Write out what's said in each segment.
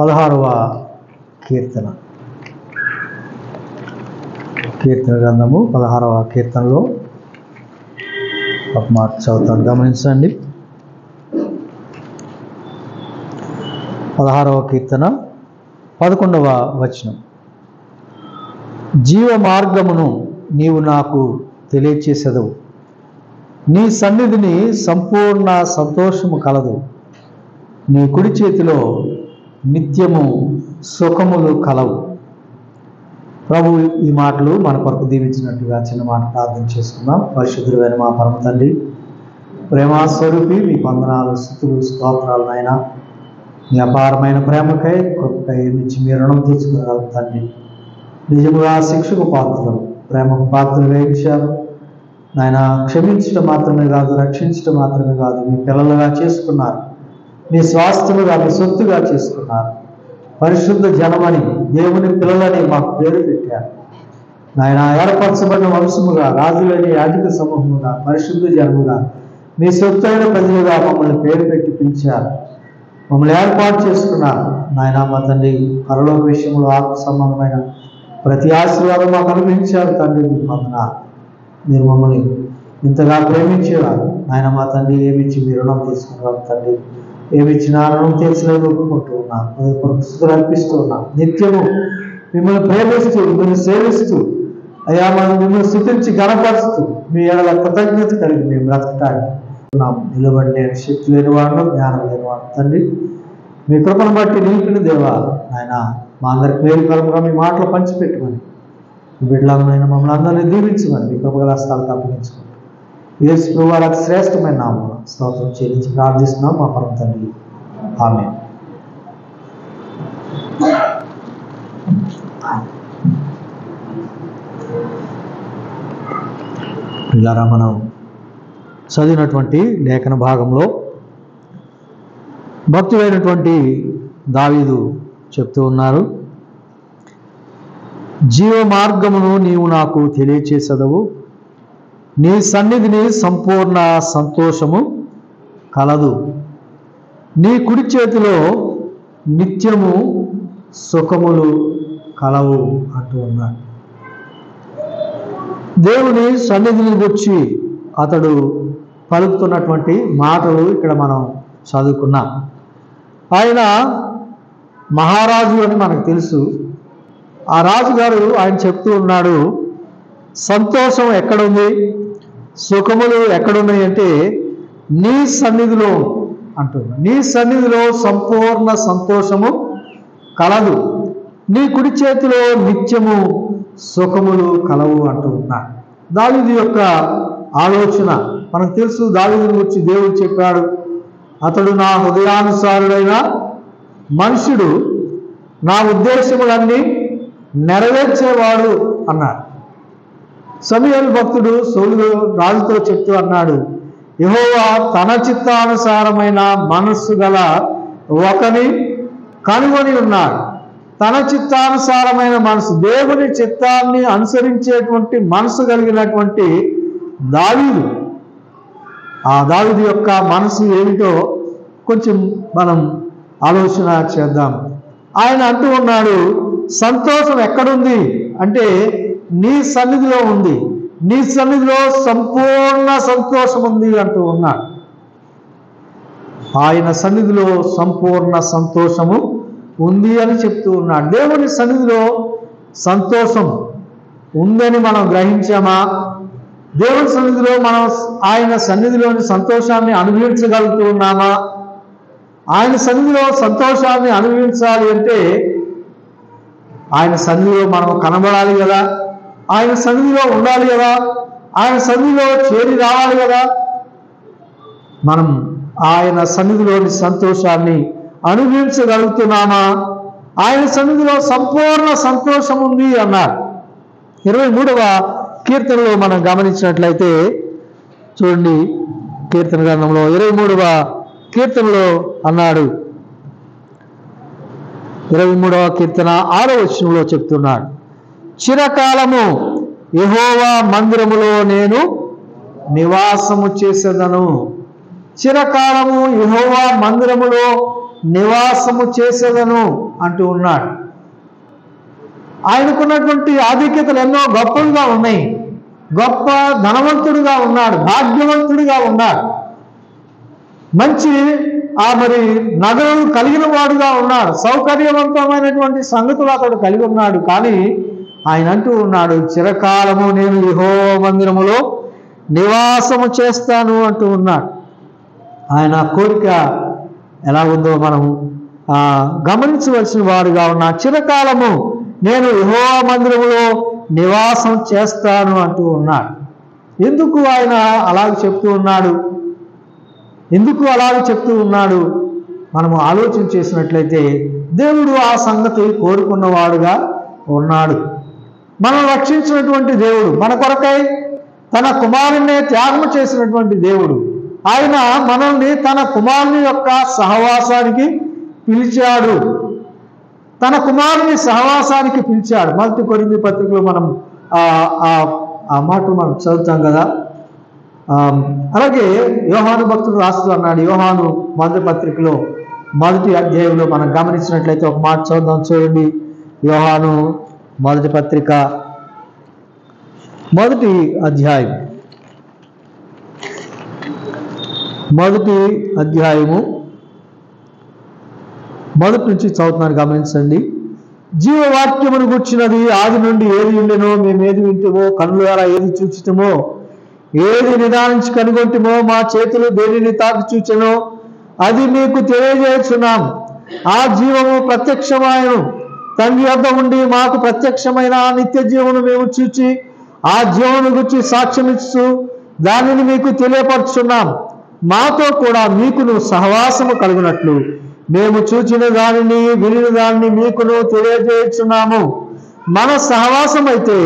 16వ కీర్తన. కీర్తన గ్రంథము 16వ కీర్తనలో ఒక మాట చదువుతాను, గమనించండి. 16వ కీర్తన 11వ వచనం. జీవ మార్గమును నీవు నాకు తెలియచేసెదవు, నీ సన్నిధిని సంపూర్ణ సంతోషము కలదు, నీ కుడి చేతిలో నిత్యము సుఖములు కలవు. ప్రభు ఈ మాటలు మన కొరకు దీవించినట్టుగా చిన్న మాట ప్రార్థన చేసుకుందాం. పరిశుద్ధుడైన మా పరమ తండ్రి, ప్రేమాస్వరూపి, మీ వందనాలు, స్తుతులు, స్తోత్రాలు నాయన. మీ అపారమైన ప్రేమకై, కృపకై నుంచి మీ రుణం తీర్చుకోగలం తండ్రి. నిజముగా శిక్షకు పాత్రలు, ప్రేమకు పాత్రలు వేయించారు నాయన. క్షమించడం మాత్రమే కాదు, రక్షించడం మాత్రమే కాదు, మీ పిల్లలుగా చేసుకున్నారు, మీ స్వాస్థ్యముగా, మీ సొత్తుగా చేసుకున్నారు. పరిశుద్ధ జనమని, దేవుని పిల్లలని మాకు పేరు పెట్టారు నాయన. ఏర్పరచబడిన వంశముగా, రాజులని యాజక సమూహముగా, పరిశుద్ధ జనముగా, మీ సొత్తైన ప్రజలుగా మమ్మల్ని పేరు పెట్టి పిలిచారు, మమ్మల్ని ఏర్పాటు చేసుకున్నారు నాయన. మా తండ్రి, పరలోక విషయంలో ఆత్మ సంబంధమైన ప్రతి ఆశీర్వాదం మాకు అనుభవించారు తండ్రి. మీకు వందనాలు. మీరు మమ్మల్ని ఇంతగా ప్రేమించేవారు నాయన. మా తండ్రి, ఏమిచ్చి మీ రుణం తీసుకున్నారు తండ్రి, ఏమిచ్చినా రుణం తీర్చలేదు ఒప్పుకుంటూ ఉన్నాం, స్తుతులు అర్పిస్తూ ఉన్నాం. నిత్యము మిమ్మల్ని ప్రేమిస్తూ, మిమ్మల్ని సేవిస్తూ అయ్యా, మనం మిమ్మల్ని స్తుతించి గణపరుస్తూ మీ ఎడల కృతజ్ఞత కలిగి మేము బ్రతకటానికి నిలబడే శక్తి లేనివాడు, జ్ఞానం లేనివాడు తండ్రి. మీ కృపను బట్టి నిలిపిన దేవా నాయన, మా అందరికి మేలు కలుపుగా మీ మాటలు పంచిపెట్టుమని, బిడ్డలమైన మమ్మల్ని అందరినీ దీవించమని మీ కృపగల హస్తాలకు అప్పగించుకుంటాం. యేసు ప్రభువు వారి శ్రేష్టమైన నామమున స్తోత్రం చెల్లించి ప్రార్థిస్తున్నాం మా పరమ తండ్రి. ఆమేన్. పిల్లరా, మనం చదివినటువంటి లేఖన భాగంలో భక్తుడైనటువంటి దావీదు చెప్తూ ఉన్నారు, జీవ మార్గమును నీవు నాకు తెలియచేసెదవు, నీ సన్నిధిని సంపూర్ణ సంతోషము కలదు, నీ కుడి చేతిలో నిత్యము సుఖములు కలవు అంటూ ఉన్నాడు. దేవుని సన్నిధిని గురించి అతడు పలుకుతున్నటువంటి మాటలు ఇక్కడ మనం చదువుకున్నాం. ఆయన మహారాజు అని మనకు తెలుసు. ఆ రాజుగారు ఆయన చెప్తూ ఉన్నాడు, సంతోషం ఎక్కడుంది, సుఖములు ఎక్కడున్నాయి అంటే నీ సన్నిధిలో అంటున్నా. నీ సన్నిధిలో సంపూర్ణ సంతోషము కలదు, నీ కుడి చేతిలో నిత్యము సుఖములు కలవు అంటూ ఉన్నాడు. దావీదు యొక్క ఆలోచన మనకు తెలుసు. దావీదుని గురించి దేవుడు చెప్పాడు, అతడు నా హృదయానుసారుడైన మనుషుడు, నా ఉద్దేశములన్నీ నెరవేర్చేవాడు అన్నాడు. సమూయేలు భక్తుడు సౌలు రాజుతో చెప్తూ అన్నాడు, యెహోవా తన చిత్తానుసారమైన మనస్సు గల ఒకని కనుగొని ఉన్నాడు. తన చిత్తానుసారమైన మనసు, దేవుని చిత్తాన్ని అనుసరించేటువంటి మనసు కలిగినటువంటి దావీదు. ఆ దావీదు యొక్క మనసు ఏమిటో కొంచెం మనం ఆలోచన చేద్దాం. ఆయన అంటూ ఉన్నాడు, సంతోషం ఎక్కడుంది అంటే నీ సన్నిధిలో ఉంది, నీ సన్నిధిలో సంపూర్ణ సంతోషం ఉంది అంటూ ఉన్నాడు. ఆయన సన్నిధిలో సంపూర్ణ సంతోషము ఉంది అని చెప్తూ ఉన్నాడు. దేవుని సన్నిధిలో సంతోషం ఉందని మనం గ్రహించామా? దేవుని సన్నిధిలో మనం ఆయన సన్నిధిలోని సంతోషాన్ని అనుభవించగలుగుతూ ఉన్నామా? ఆయన సన్నిధిలో సంతోషాన్ని అనుభవించాలి అంటే ఆయన సన్నిధిలో మనం కనబడాలి కదా, ఆయన సన్నిధిలో ఉండాలి కదా, ఆయన సన్నిధిలో చేరి రావాలి కదా. మనం ఆయన సన్నిధిలోని సంతోషాన్ని అనుభవించగలుగుతున్నామా? ఆయన సన్నిధిలో సంపూర్ణ సంతోషం ఉంది అన్నారు. 23వ కీర్తనలో మనం గమనించినట్లయితే చూడండి, కీర్తన గ్రంథంలో 23వ కీర్తనలో అన్నాడు, 23వ కీర్తన 6వ వచనంలో చెప్తున్నాడు, చిరకాలము యెహోవా మందిరములో నేను నివాసము చేసేదను. చిరకాలము యెహోవా మందిరములో నివాసము చేసేదను అంటూ ఉన్నాడు. ఆయనకున్నటువంటి ఆధిక్యతలు ఎన్నో గొప్పలుగా ఉన్నాయి. గొప్ప ధనవంతుడిగా ఉన్నాడు, భాగ్యవంతుడిగా ఉన్నాడు, మంచి మరి నగరం కలిగిన వాడుగా ఉన్నాడు, సౌకర్యవంతమైనటువంటి సంగతులు అతడు కలిగి ఉన్నాడు. కానీ ఆయన అంటూ ఉన్నాడు, చిరకాలము నేను యెహోవా మందిరములో నివాసము చేస్తాను అంటూ ఉన్నాడు. ఆయన కోరిక ఎలా ఉందో మనం గమనించవలసిన వాడుగా ఉన్నా. చిరకాలము నేను యెహోవా మందిరములో నివాసం చేస్తాను అంటూ ఉన్నాడు. ఎందుకు ఆయన అలాగ చెప్తూ ఉన్నాడు? ఎందుకు అలాగ చెప్తూ ఉన్నాడు? మనము ఆలోచన చేసినట్లయితే దేవుడు ఆ సంగతి కోరుకున్నవాడుగా ఉన్నాడు. మనం రక్షించినటువంటి దేవుడు, మన కొరకై తన కుమారుణ్ణి త్యాగం చేసినటువంటి దేవుడు. ఆయన మనల్ని తన కుమారుని యొక్క సహవాసానికి పిలిచాడు. తన కుమారుని సహవాసానికి పిలిచాడు. మొదటి కొరింథీ పత్రికలో మనం ఆ మాట మనం చదువుతాం కదా. అలాగే యోహాను భక్తుడు రాస్తూ అన్నాడు. యోహాను మొదటి పత్రికలో మొదటి అధ్యాయంలో మనం గమనించినట్లయితే ఒక మాట చదువుదాం, చూడండి. యోహాను మొదటి పత్రిక మొదటి అధ్యాయము మొదటి నుంచి చదువుతున్నాను, గమనించండి. జీవవాక్యమును గుర్చినది ఆది నుండి ఏది ఉండెనో, మేమేది వింటమో, కన్నుల ద్వారా ఏది చూచితమో, ఏది నిదానించి కనుగొంటమో, మా చేతులు దేనిని తాకి చూచెనో అది మీకు తెలియజేస్తున్నాం. ఆ జీవము ప్రత్యక్షమాయను, తండ్రి వద్ద ఉండి మాకు ప్రత్యక్షమైన నిత్య జీవమును మేము చూచి ఆ జీవమును గురించి సాక్ష్యమిస్తూ దానిని మీకు తెలియపరుచున్నాం. మాతో కూడా మీకును సహవాసము కలుగునట్లు మేము చూచిన దానిని వినిన దానిని మీకును తెలియజేస్తున్నాము. మన సహవాసం అయితే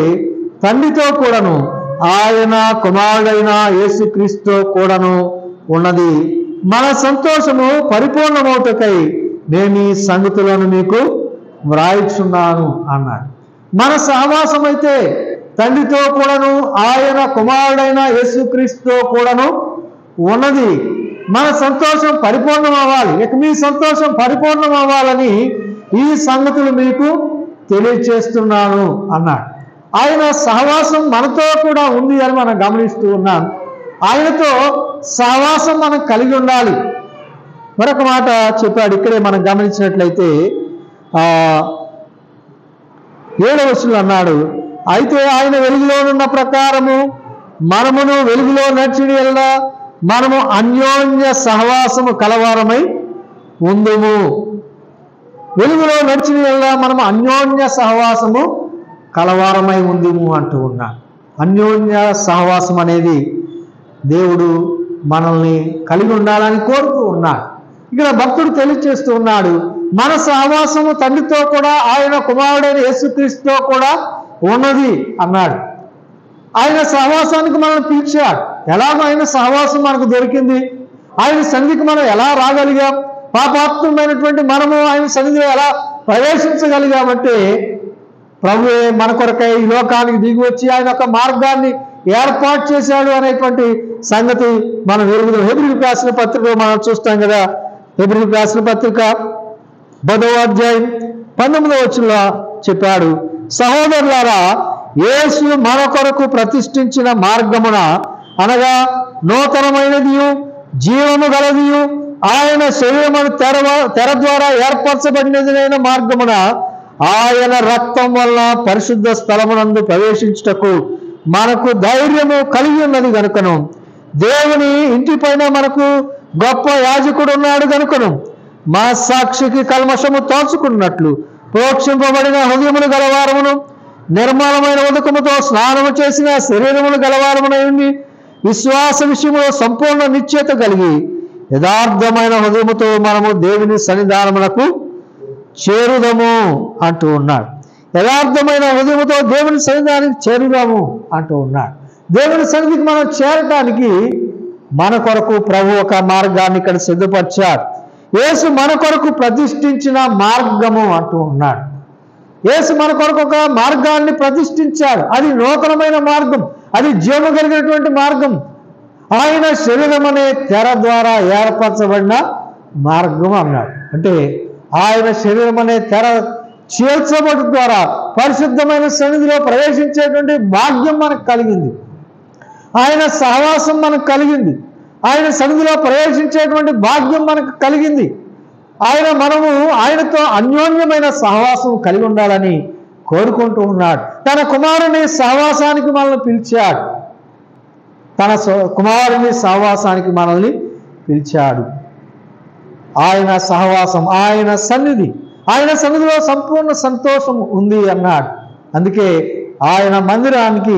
తండ్రితో కూడాను ఆయన కుమారుడైన యేసుక్రీస్తుతో కూడాను ఉన్నది. మన సంతోషము పరిపూర్ణమవుటకై మేము ఈ సంగతులను మీకు వ్రాయిచున్నాను అన్నాడు. మన సహవాసం అయితే తండ్రితో కూడాను ఆయన కుమారుడైన యేసుక్రీస్తుతో కూడాను ఉన్నది. మన సంతోషం పరిపూర్ణం అవ్వాలి. ఇక మీ సంతోషం పరిపూర్ణం అవ్వాలని ఈ సంగతులు మీకు తెలియచేస్తున్నాను అన్నాడు. ఆయన సహవాసం మనతో కూడా ఉంది అని మనం గమనిస్తూ ఉన్నాం. ఆయనతో సహవాసం మనం కలిగి ఉండాలి. మరొక మాట చెప్పాడు ఇక్కడే మనం గమనించినట్లయితే 7వ వచనంలో అన్నాడు, అయితే ఆయన వెలుగులోనున్న ప్రకారము మనమును వెలుగులో నడిచిన యెడల మనము అన్యోన్య సహవాసము కలవారమై ఉందుము. వెలుగులో నడిచిన యెడల మనము అన్యోన్య సహవాసము కలవారమై ఉందుము అంటూ ఉన్నాడు. అన్యోన్య సహవాసం అనేది దేవుడు మనల్ని కలిగి ఉండాలని కోరుతూ ఉన్నాడు. ఇక్కడ భక్తుడు తెలియజేస్తూ ఉన్నాడు, మన సహవాసము తండ్రితో కూడా ఆయన కుమారుడైన యేసుక్రీస్తుతో కూడా ఉన్నది అన్నాడు. ఆయన సహవాసానికి మనం పిలిచాడు. ఎలాగో ఆయన సహవాసం మనకు దొరికింది. ఆయన సన్నిధికి మనం ఎలా రాగలిగాం? పాపాత్మైనటువంటి మనము ఆయన సన్నిధిలో ఎలా ప్రవేశించగలిగామంటే ప్రభువే మన కొరకై ఈ లోకానికి దిగి వచ్చి ఆయన ఒక మార్గాన్ని ఏర్పాటు చేశాడు అనేటువంటి సంగతి మనం ఎరుగుదాం. హెబ్రీయులకు రాసిన పత్రికలో మనం చూస్తాం కదా. హెబ్రీయులకు రాసిన పత్రిక 10వ అధ్యాయం 19వ వచనంలో చెప్పాడు, సహోదరులారా, యేసు మన కొరకు ప్రతిష్ఠించిన మార్గమున అనగా నూతనమైనదియు జీవము గలదియు ఆయన శరీరమును తెర ద్వారా ఏర్పరచబడినదినైన మార్గమున ఆయన రక్తం వల్ల పరిశుద్ధ స్థలమునందు ప్రవేశించుటకు మనకు ధైర్యము కలిగి ఉన్నది గనుకను, దేవుని ఇంటిపైన మనకు గొప్ప యాజకుడు ఉన్నాడు గనుకను, మా సాక్షికి కల్మషము తోచుకున్నట్లు ప్రోక్షింపబడిన హృదయములు గలవారమును నిర్మలమైన ఉదకముతో స్నానము చేసిన శరీరములు గలవారమునై విశ్వాస విషయములో సంపూర్ణ నిశ్చయత కలిగి యథార్థమైన హృదయముతో మనము దేవుని సన్నిధానమునకు చేరుదము అంటూ ఉన్నాడు. యథార్థమైన హృదయముతో దేవుని సన్నిధానానికి చేరుదాము అంటూ ఉన్నాడు. దేవుని సన్నిధికి మనం చేరటానికి మన కొరకు ప్రభు ఒక మార్గాన్ని ఇక్కడ సిద్ధపరిచాడు. యేసు మన కొరకు ప్రతిష్ఠించిన మార్గము అంటూ ఉన్నాడు. యేసు మన కొరకు ఒక మార్గాన్ని ప్రతిష్ఠించాడు. అది నూతనమైన మార్గం, అది జీవము కలిగినటువంటి మార్గం. ఆయన శరీరం అనే తెర ద్వారా ఏర్పరచబడిన మార్గం అన్నాడు. అంటే ఆయన శరీరం అనే తెర చీల్చబడి ద్వారా పరిశుద్ధమైన సన్నిధిలో ప్రవేశించేటువంటి భాగ్యం మనకు కలిగింది. ఆయన సహవాసం మనకు కలిగింది. ఆయన సన్నిధిలో ప్రవేశించేటువంటి భాగ్యం మనకు కలిగింది. మనము ఆయనతో అన్యోన్యమైన సహవాసం కలిగి ఉండాలని కోరుకుంటూ ఉన్నాడు. తన కుమారుని సహవాసానికి మనల్ని పిలిచాడు. కుమారుని సహవాసానికి మనల్ని పిలిచాడు. ఆయన సహవాసం, ఆయన సన్నిధిలో సంపూర్ణ సంతోషం ఉంది అన్నాడు. అందుకే ఆయన మందిరానికి,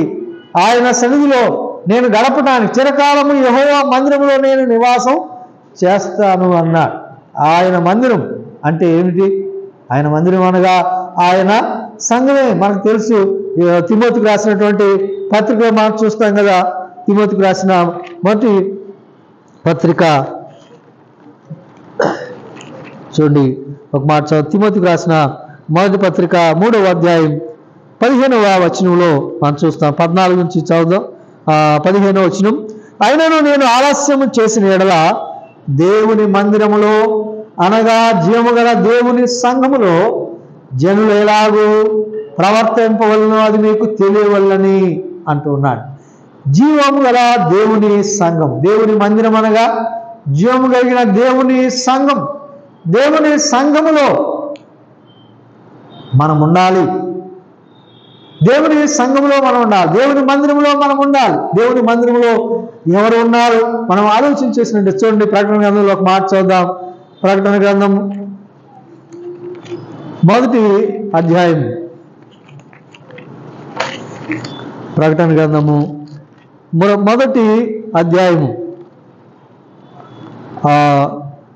ఆయన సన్నిధిలో నేను గడపడానికి చిరకాలము యెహోవా మందిరంలో నేను నివాసం చేస్తాను అన్నాడు. ఆయన మందిరం అంటే ఏమిటి? ఆయన మందిరం అనగా ఆయన సంఘమే. మనకు తెలుసు, తిమోతికి రాసినటువంటి పత్రిక మనం చూస్తాం కదా. తిమోతికి రాసిన మొదటి పత్రిక చూడండి, ఒక మాట చదువు. తిమోతికి రాసిన మొదటి పత్రిక 3వ అధ్యాయం 15వ వచనంలో మనం చూస్తాం. 14 నుంచి చదువుదాం. 15వ వచనం, అయినను నేను ఆలస్యం చేసిన ఎడల దేవుని మందిరములో అనగా జీవము గల దేవుని సంఘములో జనులు ఎలాగూ ప్రవర్తింపవలనో అది మీకు తెలియవల్లని అంటున్నాడు. జీవము గల దేవుని సంఘం, దేవుని మందిరం అనగా జీవము కలిగిన దేవుని సంఘం. దేవుని సంఘములో మనం ఉండాలి. దేవుని సంఘములో మనం ఉండాలి. దేవుని మందిరంలో మనం ఉండాలి. దేవుని మందిరంలో ఎవరు ఉన్నారు మనం ఆలోచించేసినట్టు చూడండి. ప్రకటన గ్రంథంలో ఒక మాట చూద్దాం. ప్రకటన గ్రంథం 1వ అధ్యాయం. ప్రకటన గ్రంథము 1వ అధ్యాయము,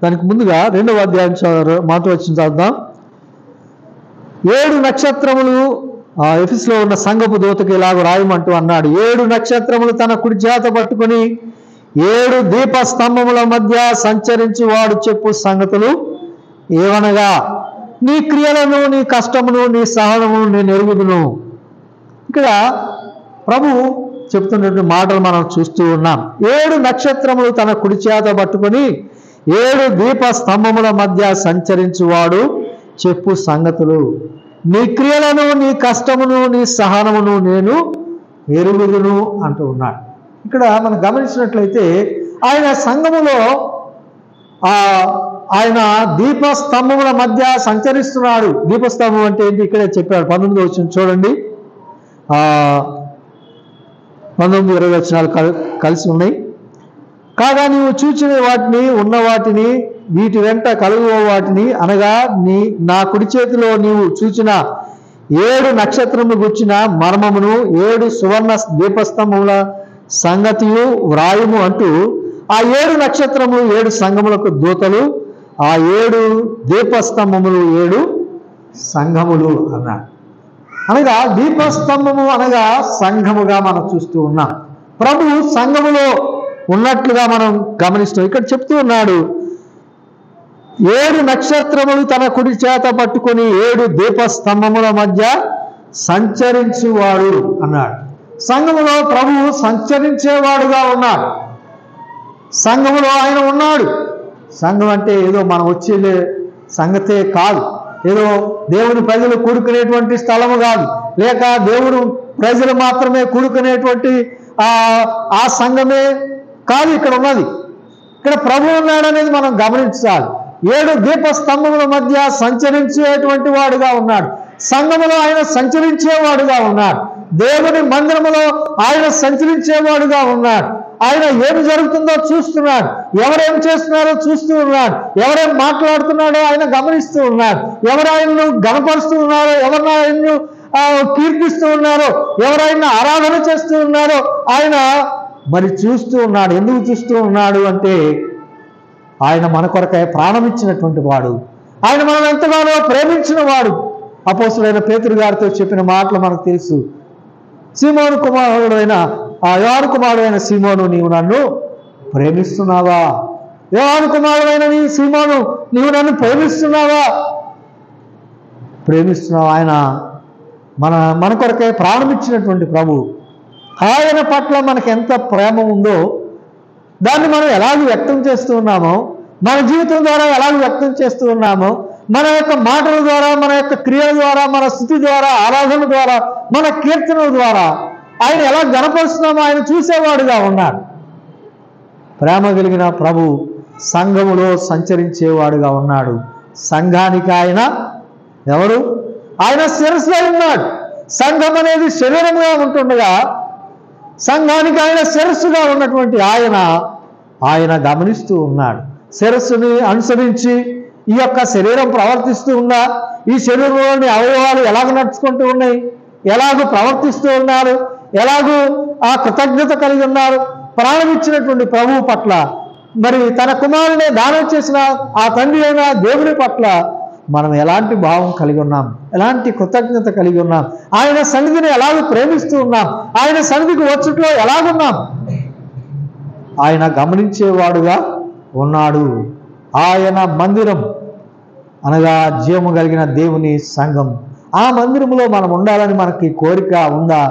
దానికి ముందుగా 2వ అధ్యాయం మాట వచ్చిన చదువుదాం. 7 నక్షత్రములు ఎఫెసులో ఉన్న సంఘపు దూతకి ఇలాగ రాయమంటూ అన్నాడు. 7 నక్షత్రములు తన కుడి చేత పట్టుకుని 7 దీప స్తంభముల మధ్య సంచరించి వాడు చెప్పు సంగతులు ఏవనగా, నీ క్రియలను, నీ కష్టమును, నీ సహనమును నేను ఎరుగుదును. ఇక్కడ ప్రభు చెప్తున్నటువంటి మాటలు మనం చూస్తూ ఉన్నాం. 7 నక్షత్రములు తన కుడి చేత పట్టుకొని 7 దీప స్తంభముల మధ్య సంచరించువాడు చెప్పు సంగతులు, నీ క్రియలను, నీ కష్టమును, నీ సహనమును నేను ఎరుగుదును అంటూ ఉన్నాడు. ఇక్కడ మనం గమనించినట్లయితే ఆయన సంఘములో ఆయన దీపస్తంభముల మధ్య సంచరిస్తున్నాడు. దీపస్తంభం అంటే ఏంటి ఇక్కడే చెప్పాడు. 19వ వచనం చూడండి. 19-20 వచనాలు కలిసి ఉన్నాయి. కాగా నీవు చూచిన వాటిని, ఉన్న వాటిని, వీటి వెంట కలుగు వాటిని అనగా నా కుడి చేతిలో నీవు చూచిన 7 నక్షత్రములు గుచ్చిన మర్మమును 7 సువర్ణ దీపస్తంభముల సంగతియు వ్రాయుము అంటూ ఆ 7 నక్షత్రములు 7 సంఘములకు దూతలు, ఆ 7 దీపస్తంభములు 7 సంఘములు అన్నాడు. అనగా దీపస్తంభము అనగా సంఘముగా మనం చూస్తూ ఉన్నాం. ప్రభు సంఘములో ఉన్నట్లుగా మనం గమనిస్తాం. ఇక్కడ చెప్తూ ఉన్నాడు, 7 నక్షత్రములు తన కుడి చేత పట్టుకొని 7 దీపస్తంభముల మధ్య సంచరించువాడు అన్నాడు. సంఘములో ప్రభువు సంచరించేవాడుగా ఉన్నాడు. సంఘములో ఆయన ఉన్నాడు. సంఘం అంటే ఏదో మనం వచ్చే సంగతే కాదు, ఏదో దేవుని ప్రజలు కూడుకునేటువంటి స్థలము కాదు, లేక దేవుడు ప్రజలు మాత్రమే కూడుకునేటువంటి ఆ సంఘమే కాదు ఇక్కడ ఉన్నది. ఇక్కడ ప్రభు ఉన్నాడనేది మనం గమనించాలి. 7 దీపస్తంభముల మధ్య సంచరించేటువంటి వాడుగా ఉన్నాడు. సంఘములో ఆయన సంచరించేవాడుగా ఉన్నాడు. దేవుని మందిరములో ఆయన సంచరించేవాడుగా ఉన్నాడు. ఆయన ఏమి జరుగుతుందో చూస్తున్నాడు. ఎవరేం చేస్తున్నారో చూస్తూ ఉన్నాడు. ఎవరేం మాట్లాడుతున్నాడో ఆయన గమనిస్తూ ఉన్నాడు. ఎవరు ఆయన్ను గణపరుస్తూ ఉన్నారో, ఎవరు ఆయన్ను కీర్తిస్తూ ఉన్నారో, ఎవరైనా ఆరాధన చేస్తూ ఉన్నారో ఆయన మరి చూస్తూ ఉన్నాడు. ఎందుకు చూస్తూ ఉన్నాడు అంటే ఆయన మన కొరకై ప్రాణం ఇచ్చినటువంటి వాడు. ఆయన మనం ఎంతగానో ప్రేమించిన వాడు. అపోస్తలుడైన పేతురు గారితో చెప్పిన మాటలు మనకు తెలుసు. సీమోను కుమారుడైన యోహాను కుమారుడైన సీమోను, నీవు నన్ను ప్రేమిస్తున్నావా? యోహాను కుమారుడైన సీమోను, నీవు నన్ను ప్రేమిస్తున్నావా? ఆయన మన కొరకే ప్రాణం ఇచ్చినటువంటి ప్రభు. ఆయన పట్ల మనకు ఎంత ప్రేమ ఉందో దాన్ని మనం ఎలాగ వ్యక్తం చేస్తూ ఉన్నామో మన జీవితం ద్వారా ఎలా వ్యక్తం చేస్తూ ఉన్నామో, మన యొక్క మాటల ద్వారా, మన యొక్క క్రియల ద్వారా, మన స్థుతి ద్వారా, ఆరాధన ద్వారా, మన కీర్తనల ద్వారా ఆయన ఎలా గణపరుస్తున్నామో ఆయన చూసేవాడుగా ఉన్నాడు. ప్రేమ కలిగిన ప్రభు సంఘములో సంచరించేవాడుగా ఉన్నాడు. సంఘానికి ఆయన ఎవరు? ఆయన శిరస్సులో ఉన్నాడు. సంఘం అనేది శరీరంగా ఉంటుండగా సంఘానికి ఆయన శిరస్సుగా ఉన్నటువంటి ఆయన గమనిస్తూ ఉన్నాడు. శిరస్సుని అనుసరించి ఈ యొక్క శరీరం ప్రవర్తిస్తూ ఉందా? ఈ శరీరంలోని అవయవాలు ఎలాగ నడుచుకుంటూ ఉన్నాయి? ఎలాగ ప్రవర్తిస్తూ ఉన్నారు? ఎలాగూ ఆ కృతజ్ఞత కలిగి ఉన్నారు? ప్రాణం ఇచ్చినటువంటి ప్రభువు పట్ల, మరి తన కుమారుని దానం చేసిన ఆ తండ్రి అయిన దేవుని పట్ల మనం ఎలాంటి భావం కలిగి ఉన్నాం? ఎలాంటి కృతజ్ఞత కలిగి ఉన్నాం? ఆయన సన్నిధిని ఎలాగ ప్రేమిస్తూ ఉన్నాం? ఆయన సన్నిధికి వచ్చుట్లో ఎలాగున్నాం? ఆయన గమనించేవాడుగా ఉన్నాడు. ఆయన మందిరం అనగా జీవము కలిగిన దేవుని సంఘం. ఆ మందిరంలో మనం ఉండాలని మనకి కోరిక ఉందా?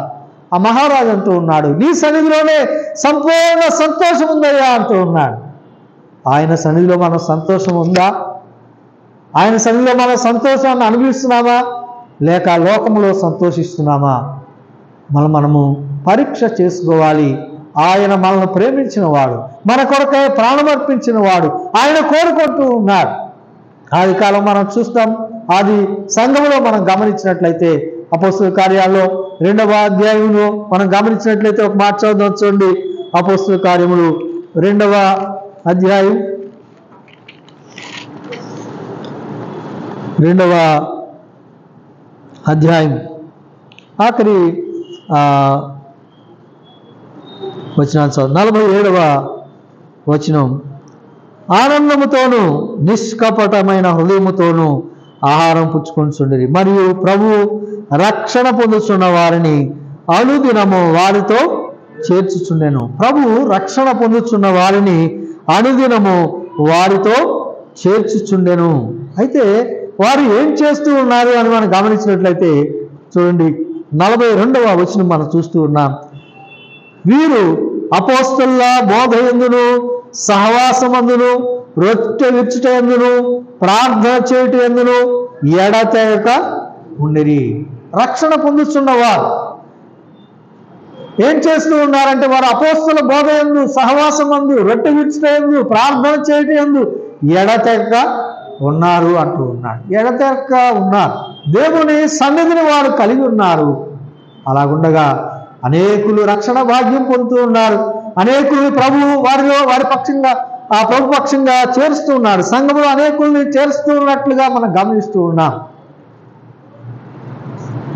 ఆ మహారాజు అంటూ ఉన్నాడు, నీ సన్నిధిలోనే సంపూర్ణ సంతోషం ఉందయ్యా అంటూ ఉన్నాడు. ఆయన సన్నిధిలో మన సంతోషం ఉందా? ఆయన సన్నిధిలో మన సంతోషాన్ని అనుభవిస్తున్నామా, లేక లోకంలో సంతోషిస్తున్నామా? మనము పరీక్ష చేసుకోవాలి. ఆయన మనల్ని ప్రేమించిన వాడు, మన కొరకై ప్రాణమర్పించిన వాడు, ఆయన కోరుకుంటూ ఉన్నాడు. ఆది కాలం మనం చూస్తాం. ఆది సంఘంలో మనం గమనించినట్లయితే అపోస్తలుల కార్యాల్లో 2వ అధ్యాయంలో మనం గమనించినట్లయితే ఒక మాట చదువుదాం చూడండి. అపోస్తలుల కార్యములు 2వ అధ్యాయం 2వ అధ్యాయం ఆఖరి వచనాలు చదువు. 47వ వచనం, ఆనందముతోనూ నిష్కపటమైన హృదయముతోనూ ఆహారం పుచ్చుకొంచుండిరి, మరియు ప్రభువు రక్షణ పొందుచున్న వారిని అనుదినము వారితో చేర్చుచుండెను. ప్రభువు రక్షణ పొందుచున్న వారిని అనుదినము వారితో చేర్చుచుండెను. అయితే వారు ఏం చేస్తూ ఉన్నారు అని మనం గమనించినట్లయితే చూడండి, 42వ వచనం మనం చూస్తూ ఉన్నాం. వీరు అపోస్తలుల బోధ యందును, సహవాసమందును, రొట్టె విరుచుట యందును, ప్రార్థన చేయుట యందును ఎడతెగక ఉండిరి. రక్షణ పొందుతున్నవారు ఏం చేస్తూ ఉన్నారంటే, వారు అపోస్తలుల బోధ యందు, సహవాసమందు, రొట్టె విరుచుట యందు, ప్రార్థన చేయుట యందు ఎడతెగక ఉన్నారు అంటూ ఉన్నాడు. ఎడతెగక ఉన్నారు. దేవుని సన్నిధిని వారు కలిగి ఉన్నారు. అలాగుండగా అనేకులు రక్షణ భాగ్యం పొందుతూ ఉన్నారు. అనేకులు ప్రభువు వారి పక్షంగా, ఆ ప్రభు పక్షంగా చేరుస్తూ ఉన్నాడు. సంఘంలో అనేకుల్ని చేరుస్తూ ఉన్నట్లుగా మనం గమనిస్తూ ఉన్నాం.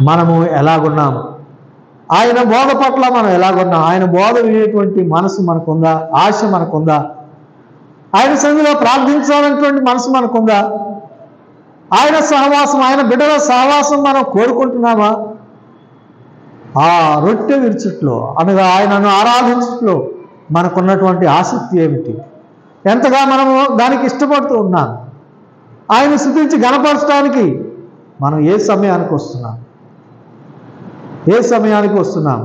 మనము ఎలాగున్నాం? ఆయన బోధ పట్ల మనం ఎలాగున్నాం? ఆయన బోధ వినేటువంటి మనసు మనకుందా? ఆశ మనకుందా? ఆయన సన్నిధిలో ప్రార్థించాలనేటువంటి మనసు మనకుందా? ఆయన సహవాసం, ఆయన బిడ్డల సహవాసం మనం కోరుకుంటున్నామా? ఆ రొట్టె విరుచుట్లో అనగా ఆయనను ఆరాధించట్లో మనకున్నటువంటి ఆసక్తి ఏమిటి? ఎంతగా మనము దానికి ఇష్టపడుతూ ఉన్నాం? ఆయన స్తుతించి గణపరచడానికి మనం ఏ సమయానికి వస్తున్నాం? ఏ సమయానికి వస్తున్నాం?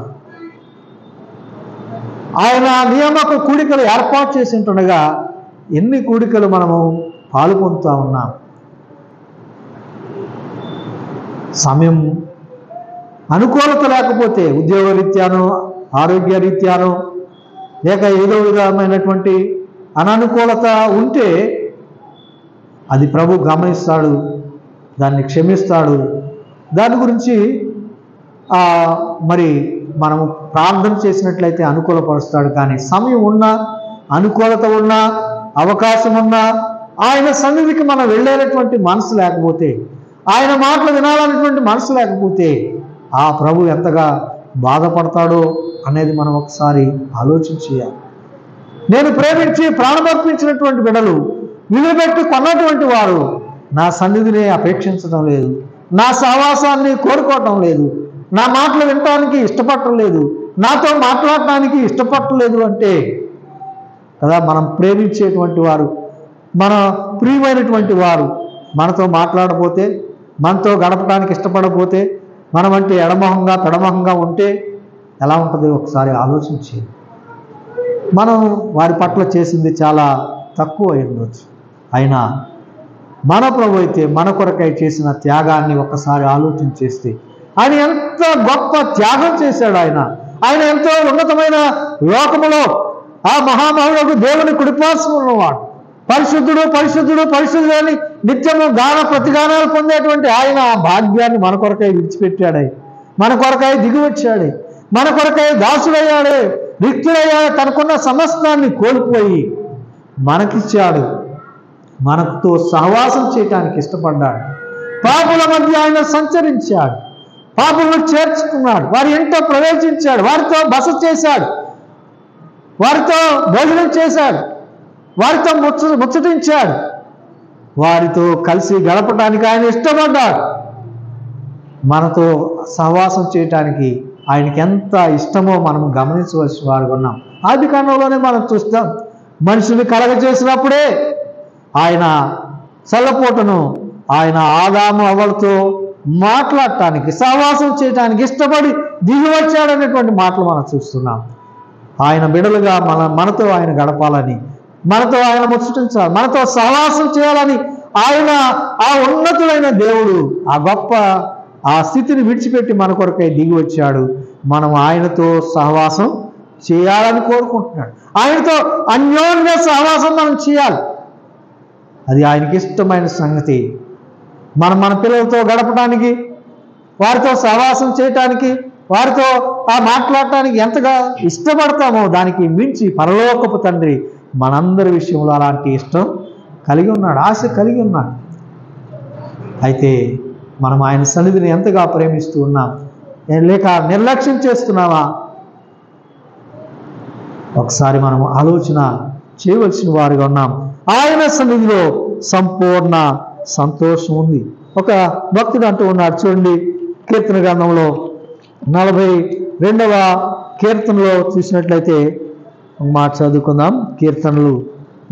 ఆయన నియామక కూడికలు ఏర్పాటు చేసి ఉంటుండగా ఎన్ని కూడికలు మనము పాలు పొందుతూ ఉన్నాం? సమయం అనుకూలత లేకపోతే, ఉద్యోగ రీత్యాను, ఆరోగ్య రీత్యాను, లేక ఏదో విధమైనటువంటి అననుకూలత ఉంటే అది ప్రభు గమనిస్తాడు, దాన్ని క్షమిస్తాడు. దాని గురించి మరి మనము ప్రార్థన చేసినట్లయితే అనుకూలపరుస్తాడు. కానీ సమయం ఉన్నా, అనుకూలత ఉన్నా, అవకాశం ఉన్నా ఆయన సన్నిధికి మనం వెళ్ళేటటువంటి మనసు లేకపోతే, ఆయన మాటలు వినాలనేటువంటి మనసు లేకపోతే ఆ ప్రభు ఎంతగా బాధపడతాడో అనేది మనం ఒకసారి ఆలోచించేయాలి. నేను ప్రేమించి ప్రాణమర్పించినటువంటి బిడ్డలు, విలువబెట్టి కొన్నటువంటి వారు నా సన్నిధిని అపేక్షించడం లేదు, నా సహవాసాన్ని కోరుకోవటం లేదు, నా మాటలు వినటానికి ఇష్టపడటం లేదు, నాతో మాట్లాడటానికి ఇష్టపడలేదు అంటే కదా మనం ప్రేమించేటువంటి వారు, మన ప్రియమైనటువంటి వారు మనతో మాట్లాడకపోతే, మనతో గడపడానికి ఇష్టపడకపోతే, మనమంటే ఎడమొహంగా పెడమొహంగా ఉంటే ఎలా ఉంటుంది ఒకసారి ఆలోచించి. మనం వారి పట్ల చేసింది చాలా తక్కువ అయి ఉండొచ్చు. అయినా మన ప్రభు అయితే మన కొరకై చేసిన త్యాగాన్ని ఒక్కసారి ఆలోచన చేస్తే ఆయన ఎంత గొప్ప త్యాగం చేశాడు. ఆయన ఎంతో ఉన్నతమైన లోకములో ఆ మహామహుడు దేవుని కుడిపార్శ్వమున ఉన్నవాడు, పరిశుద్ధుడు పరిశుద్ధుడు పరిశుద్ధుడు అని నిత్యము గాన ప్రతిగానాలు పొందేటువంటి ఆయన ఆ భాగ్యాన్ని మన కొరకై విడిచిపెట్టాడే, మన కొరకై దిగి వచ్చాడే, మన కొరకై దాసుడయ్యాడే, రిక్తుడయ్యాడు, తనకున్న సమస్తాన్ని కోల్పోయి మనకిచ్చాడు, మనతో సహవాసం చేయటానికి ఇష్టపడ్డాడు. పాపుల మధ్య ఆయన సంచరించాడు, పాపులను చేర్చుకున్నాడు, వారి ఇంట్లో ప్రవేశించాడు, వారితో బస చేశాడు, వారితో భోజనం చేశాడు, వారితో ముచ్చటించాడు, వారితో కలిసి గడపడానికి ఆయన ఇష్టపడ్డాడు. మనతో సహవాసం చేయటానికి ఆయనకి ఎంత ఇష్టమో మనం గమనించవలసిన వారు ఉన్నాం. ఆది కాండంలోనే మనం చూస్తాం, మనుషుని కలగజేసినప్పుడే ఆయన చల్లపోటను ఆయన ఆదాము అవ్వలతో మాట్లాడటానికి సహవాసం చేయటానికి ఇష్టపడి దిగి వచ్చాడనేటువంటి మాటలు మనం చూస్తున్నాం. ఆయన బిడలుగా మనతో ఆయన గడపాలని, మనతో ఆయన ముచ్చటించాలి, మనతో సహవాసం చేయాలని ఆయన ఆ ఉన్నతుడైన దేవుడు ఆ గొప్ప ఆ స్థితిని విడిచిపెట్టి మన కొరకై దిగి వచ్చాడు. మనం ఆయనతో సహవాసం చేయాలని కోరుకుంటున్నాడు. ఆయనతో అన్యోన్య సహవాసం మనం చేయాలి. అది ఆయనకి ఇష్టమైన సంగతి. మన పిల్లలతో గడపడానికి, వారితో సహవాసం చేయటానికి, వారితో ఆ మాట్లాడటానికి ఎంతగా ఇష్టపడతామో దానికి మించి పరలోకపు తండ్రి మనందరి విషయంలో అలాంటి ఇష్టం కలిగి ఉన్నాడు, ఆశ కలిగి ఉన్నాడు. అయితే మనం ఆయన సన్నిధిని ఎంతగా ప్రేమిస్తూ ఉన్నాం, లేక నిర్లక్ష్యం చేస్తున్నామా? ఒకసారి మనం ఆలోచన చేయవలసిన వారిగా ఉన్నాం. ఆయన సన్నిధిలో సంపూర్ణ సంతోషం ఉంది. ఒక భక్తుడు అంటూ ఉన్నాడు, చూడండి, కీర్తన గ్రంథంలో 42వ కీర్తనలో చూసినట్లయితే మాట చదువుకుందాం. కీర్తనలు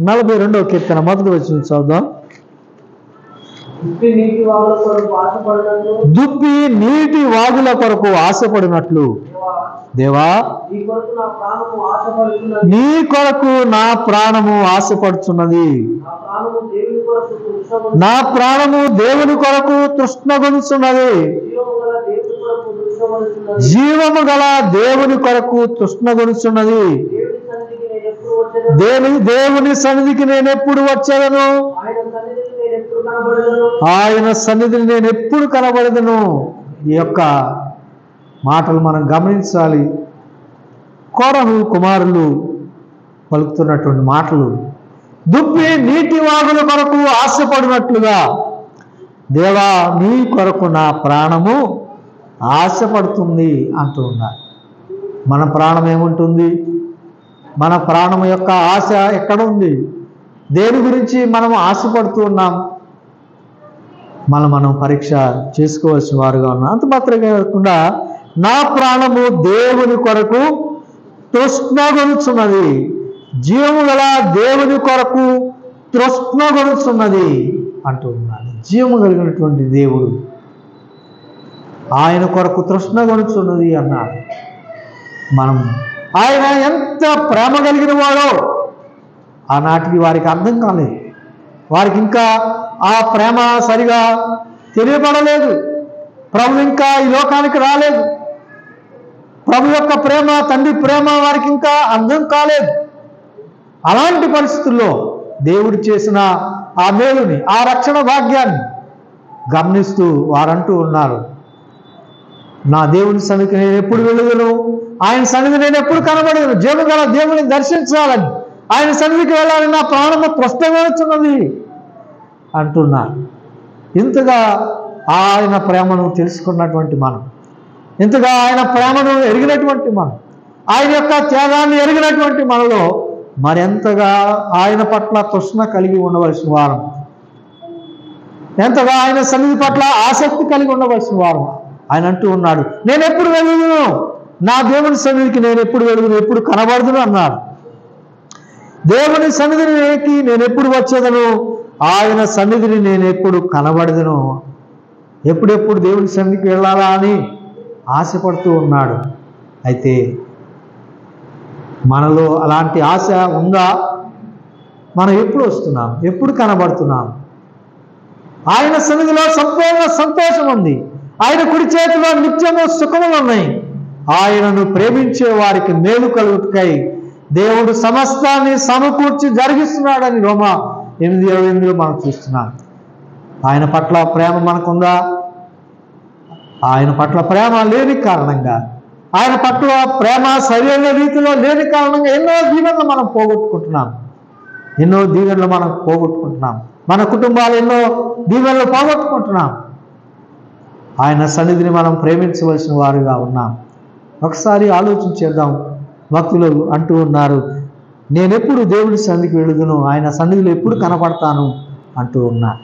42వ కీర్తన మొదటి వచనం చదువుదాం. దుప్పి నీటి వాగుల కొరకు ఆశపడినట్లు దేవా నీ కొరకు నా ప్రాణము ఆశపడుచున్నది. నా ప్రాణము దేవుని కొరకు తృష్ణగొనుచున్నది. జీవము గల దేవుని కొరకు తృష్ణగొనుచున్నది. దేవుని సన్నిధికి నేను ఎప్పుడు వచ్చేదను, ఆయన సన్నిధిని నేను ఎప్పుడు కనబడదను. ఈ యొక్క మాటలు మనం గమనించాలి. కోరహు కుమారులు పలుకుతున్నటువంటి మాటలు, దుప్పి నీటి వాగుల కొరకు ఆశపడినట్లుగా దేవా నీ కొరకు నా ప్రాణము ఆశపడుతుంది అంటూ ఉన్నారు. మన ప్రాణం ఏముంటుంది? మన ప్రాణం యొక్క ఆశ ఎక్కడ ఉంది? దేని గురించి మనం ఆశపడుతూ ఉన్నాం? మనం పరీక్ష చేసుకోవాల్సిన వారుగా ఉన్నాం. అంత మాత్రమే కాకుండా నా ప్రాణము దేవుని కొరకు తృష్ణగొనుచున్నది. జీవము గల దేవుని కొరకు తృష్ణగొనుచున్నది అంటూ ఉన్నాడు. జీవము కలిగినటువంటి దేవుడు ఆయన కొరకు తృష్ణగొనుచున్నది అన్నాడు. మనం ఆయన ఎంత ప్రేమ కలిగిన వాడో ఆనాటికి వారికి అర్థం కాలేదు. వారికి ఇంకా ఆ ప్రేమ సరిగా తెలియబడలేదు. ప్రభు ఇంకా ఈ లోకానికి రాలేదు. ప్రభు యొక్క ప్రేమ, తండ్రి ప్రేమ వారికి ఇంకా అర్థం కాలేదు. అలాంటి పరిస్థితుల్లో దేవుడు చేసిన ఆ మేలుని, ఆ రక్షణ భాగ్యాన్ని గమనిస్తూ వారంటూ ఉన్నారు, నా దేవుని సన్నిధికి నేను ఎప్పుడు వెళ్ళగలను, ఆయన సన్నిధి నేను ఎప్పుడు కనబడగలను, జీవము గల దేవుని దర్శించాలని, ఆయన సన్నిధికి వెళ్ళాలని నా ప్రాణము ప్రస్తుతమవుతున్నది అంటున్నారు. ఇంతగా ఆయన ప్రేమను తెలుసుకున్నటువంటి మనం, ఇంతగా ఆయన ప్రేమను ఎరిగినటువంటి మనం, ఆయన యొక్క త్యాగాన్ని ఎరిగినటువంటి మనలో మరెంతగా ఆయన పట్ల తృష్ణ కలిగి ఉండవలసిన వారం, ఎంతగా ఆయన సన్నిధి పట్ల ఆసక్తి కలిగి ఉండవలసిన వారం. ఆయన అంటూ ఉన్నాడు, నేను ఎప్పుడు వెలుగును, నా దేవుని సన్నిధికి నేను ఎప్పుడు వెలుగును, ఎప్పుడు కనబడదును అన్నాడు. దేవుని సన్నిధికి నేను ఎప్పుడు వచ్చేదను, ఆయన సన్నిధిని నేను ఎప్పుడు కనబడదును. ఎప్పుడెప్పుడు దేవుని సన్నిధికి వెళ్ళాలా అని ఆశపడుతూ ఉన్నాడు. అయితే మనలో అలాంటి ఆశ ఉందా? మనం ఎప్పుడు వస్తున్నాం, ఎప్పుడు కనబడుతున్నాం? ఆయన సన్నిధిలో సంపూర్ణ సంతోషం ఉంది. ఆయన కుడి చేతిలో నిత్యము సుఖములు ఉన్నాయి. ఆయనను ప్రేమించే వారికి మేలు కలుగుతాయి. దేవుడు సమస్తాన్ని సమకూర్చి జరిగిస్తున్నాడని రోమా 8:28 మనం చూస్తున్నాం. ఆయన పట్ల ప్రేమ మనకుందా? ఆయన పట్ల ప్రేమ లేని కారణంగా, ఆయన పట్ల ప్రేమ సరైన రీతిలో లేని కారణంగా ఎన్నో దీవెనలు మనం పోగొట్టుకుంటున్నాం. మన కుటుంబాలు ఎన్నో దీవెనలు పోగొట్టుకుంటున్నాం. ఆయన సన్నిధిని మనం ప్రేమించవలసిన వారుగా ఉన్నాం. ఒకసారి ఆలోచించేద్దాం. భక్తులు అంటూ ఉన్నారు, నేనెప్పుడు దేవుడి సన్నిధికి వెళుదును, ఆయన సన్నిధిలో ఎప్పుడు కనపడతాను అంటూ ఉన్నారు.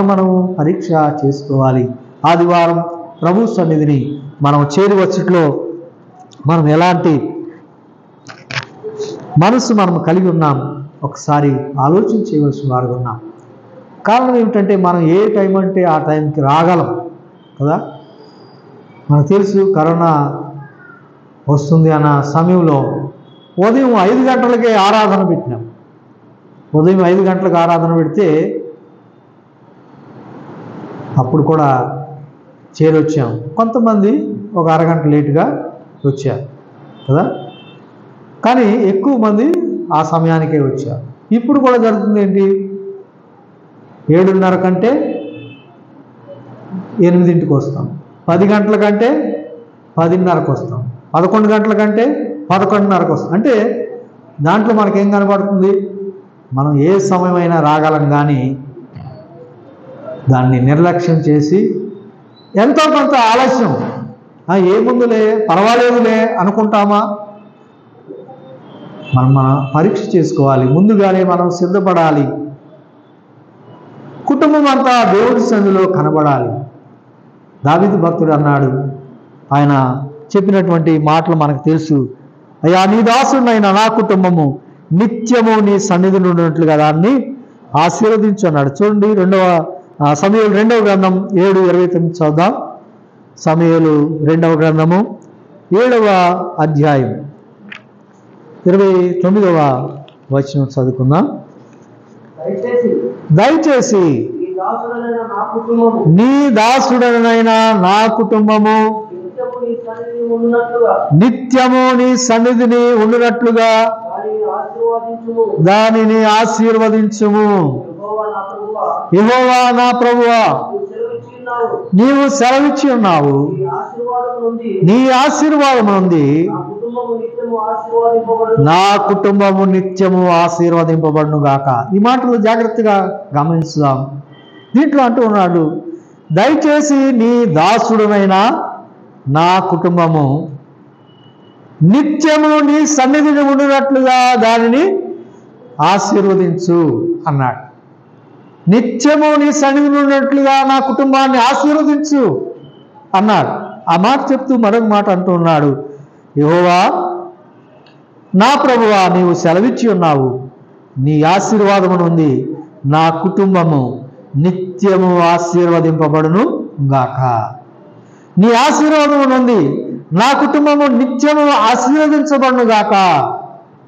మనం పరీక్ష చేసుకోవాలి. ఆదివారం ప్రభు సన్నిధిని మనం చేరువచ్చుట్లో మనం ఎలాంటి మనసు మనం కలిగి ఉన్నాం ఒకసారి ఆలోచన చేయవలసిన వారు ఉన్నాం. కారణం ఏమిటంటే మనం ఏ టైం అంటే ఆ టైంకి రాగలం కదా. మనకు తెలుసు కరోనా వస్తుంది అన్న సమయంలో ఉదయం 5 గంటలకే ఆరాధన పెట్టినాం. ఉదయం 5 గంటలకు ఆరాధన పెడితే అప్పుడు కూడా చేరొచ్చాం. కొంతమంది ఒక అరగంట లేటుగా వచ్చారు కదా, కానీ ఎక్కువ మంది ఆ సమయానికే వచ్చారు. ఇప్పుడు కూడా జరుగుతుంది ఏంటి, 7:30 కంటే 8కి వస్తాం, 10 గంటల కంటే 10:30కి వస్తాం, 11 గంటల కంటే 11:30కి వస్తాం. అంటే దాంట్లో మనకేం కనబడుతుంది, మనం ఏ సమయమైనా రాగలం, కానీ దాన్ని నిర్లక్ష్యం చేసి ఎంతో కొంత ఆలస్యం, ఏముందులే పర్వాలేదులే అనుకుంటామా? మనం పరీక్ష చేసుకోవాలి. ముందుగానే మనం సిద్ధపడాలి. కుటుంబం అంతా దేవుడి సన్నిధిలో కనబడాలి. దావీదు భక్తుడు అన్నాడు, ఆయన చెప్పినటువంటి మాటలు మనకు తెలుసు. అయ్యా, నీ దాసుడైన నా కుటుంబము నిత్యము నీ సన్నిధిలో ఉన్నట్లుగా దాన్ని ఆశీర్వదించు అన్నాడు. చూడండి, సమూయేలు 2వ గ్రంథం 7:29 చదువుదాం. సమూయేలు 2వ గ్రంథము 7వ అధ్యాయం 29వ వచనం చదువుకుందాం. దయచేసి నీ దాసుడనైన నా కుటుంబము నిత్యము నీ సన్నిధిని ఉండునట్లుగా దానిని ఆశీర్వదించుము. యెహోవా నా ప్రభువా, నీవు సెలవిచ్చి ఉన్నావు, నీ ఆశీర్వాదం నుండి నా కుటుంబము నిత్యము ఆశీర్వదింపబడును గాక. ఈ మాటలు జాగ్రత్తగా గమనించుదాం. దీంట్లో అంటూ ఉన్నాడు, దయచేసి నీ దాసుడునైన నా కుటుంబము నిత్యము నీ సన్నిధిని ఉండినట్లుగా దానిని ఆశీర్వదించు అన్నాడు. నిత్యము నీ సన్నిధిని ఉన్నట్లుగా నా కుటుంబాన్ని ఆశీర్వదించు అన్నాడు. ఆ మాట చెప్తూ మరొక మాట అంటూ ఉన్నాడు, యెహోవా నా ప్రభువా, నీవు సెలవిచ్చి ఉన్నావు, నీ ఆశీర్వాదము నుండి నా కుటుంబము నిత్యము ఆశీర్వదింపబడును గాక. నీ ఆశీర్వాదము నుండి నా కుటుంబము నిత్యము ఆశీర్వదించబడును గాక.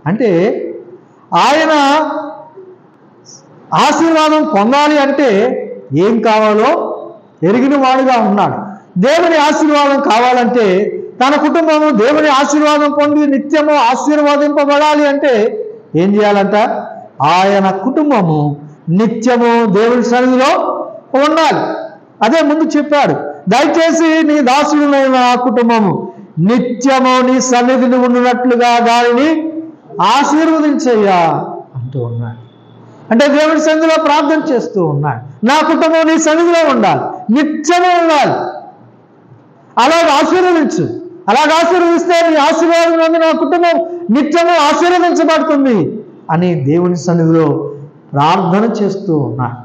అంటే ఆయన ఆశీర్వాదం పొందాలి అంటే ఏం కావాలో ఎరిగిన వాడుగా ఉన్నాడు. దేవుని ఆశీర్వాదం కావాలంటే, తన కుటుంబము దేవుని ఆశీర్వాదం పొంది నిత్యము ఆశీర్వాదింపబడాలి అంటే ఏం చేయాలంట? ఆయన కుటుంబము నిత్యము దేవుని సన్నిధిలో ఉండాలి. అదే ముందు చెప్పాడు, దయచేసి నీ దాసుడునైన ఆ కుటుంబము నిత్యము నీ సన్నిధిని ఉండినట్లుగా దానిని ఆశీర్వదించయ్యా అంటూ ఉన్నాడు. అంటే దేవుని సన్నిధిలో ప్రార్థన చేస్తూ ఉన్నాడు, నా కుటుంబం నీ సన్నిధిలో ఉండాలి, నిత్యమే ఉండాలి. అలాగ ఆశీర్వదించు. అలాగ ఆశీర్వదిస్తే నీ ఆశీర్వాదం నుండి నా కుటుంబం నిత్యము ఆశీర్వదించబడుతుంది అని దేవుని సన్నిధిలో ప్రార్థన చేస్తూ ఉన్నాడు.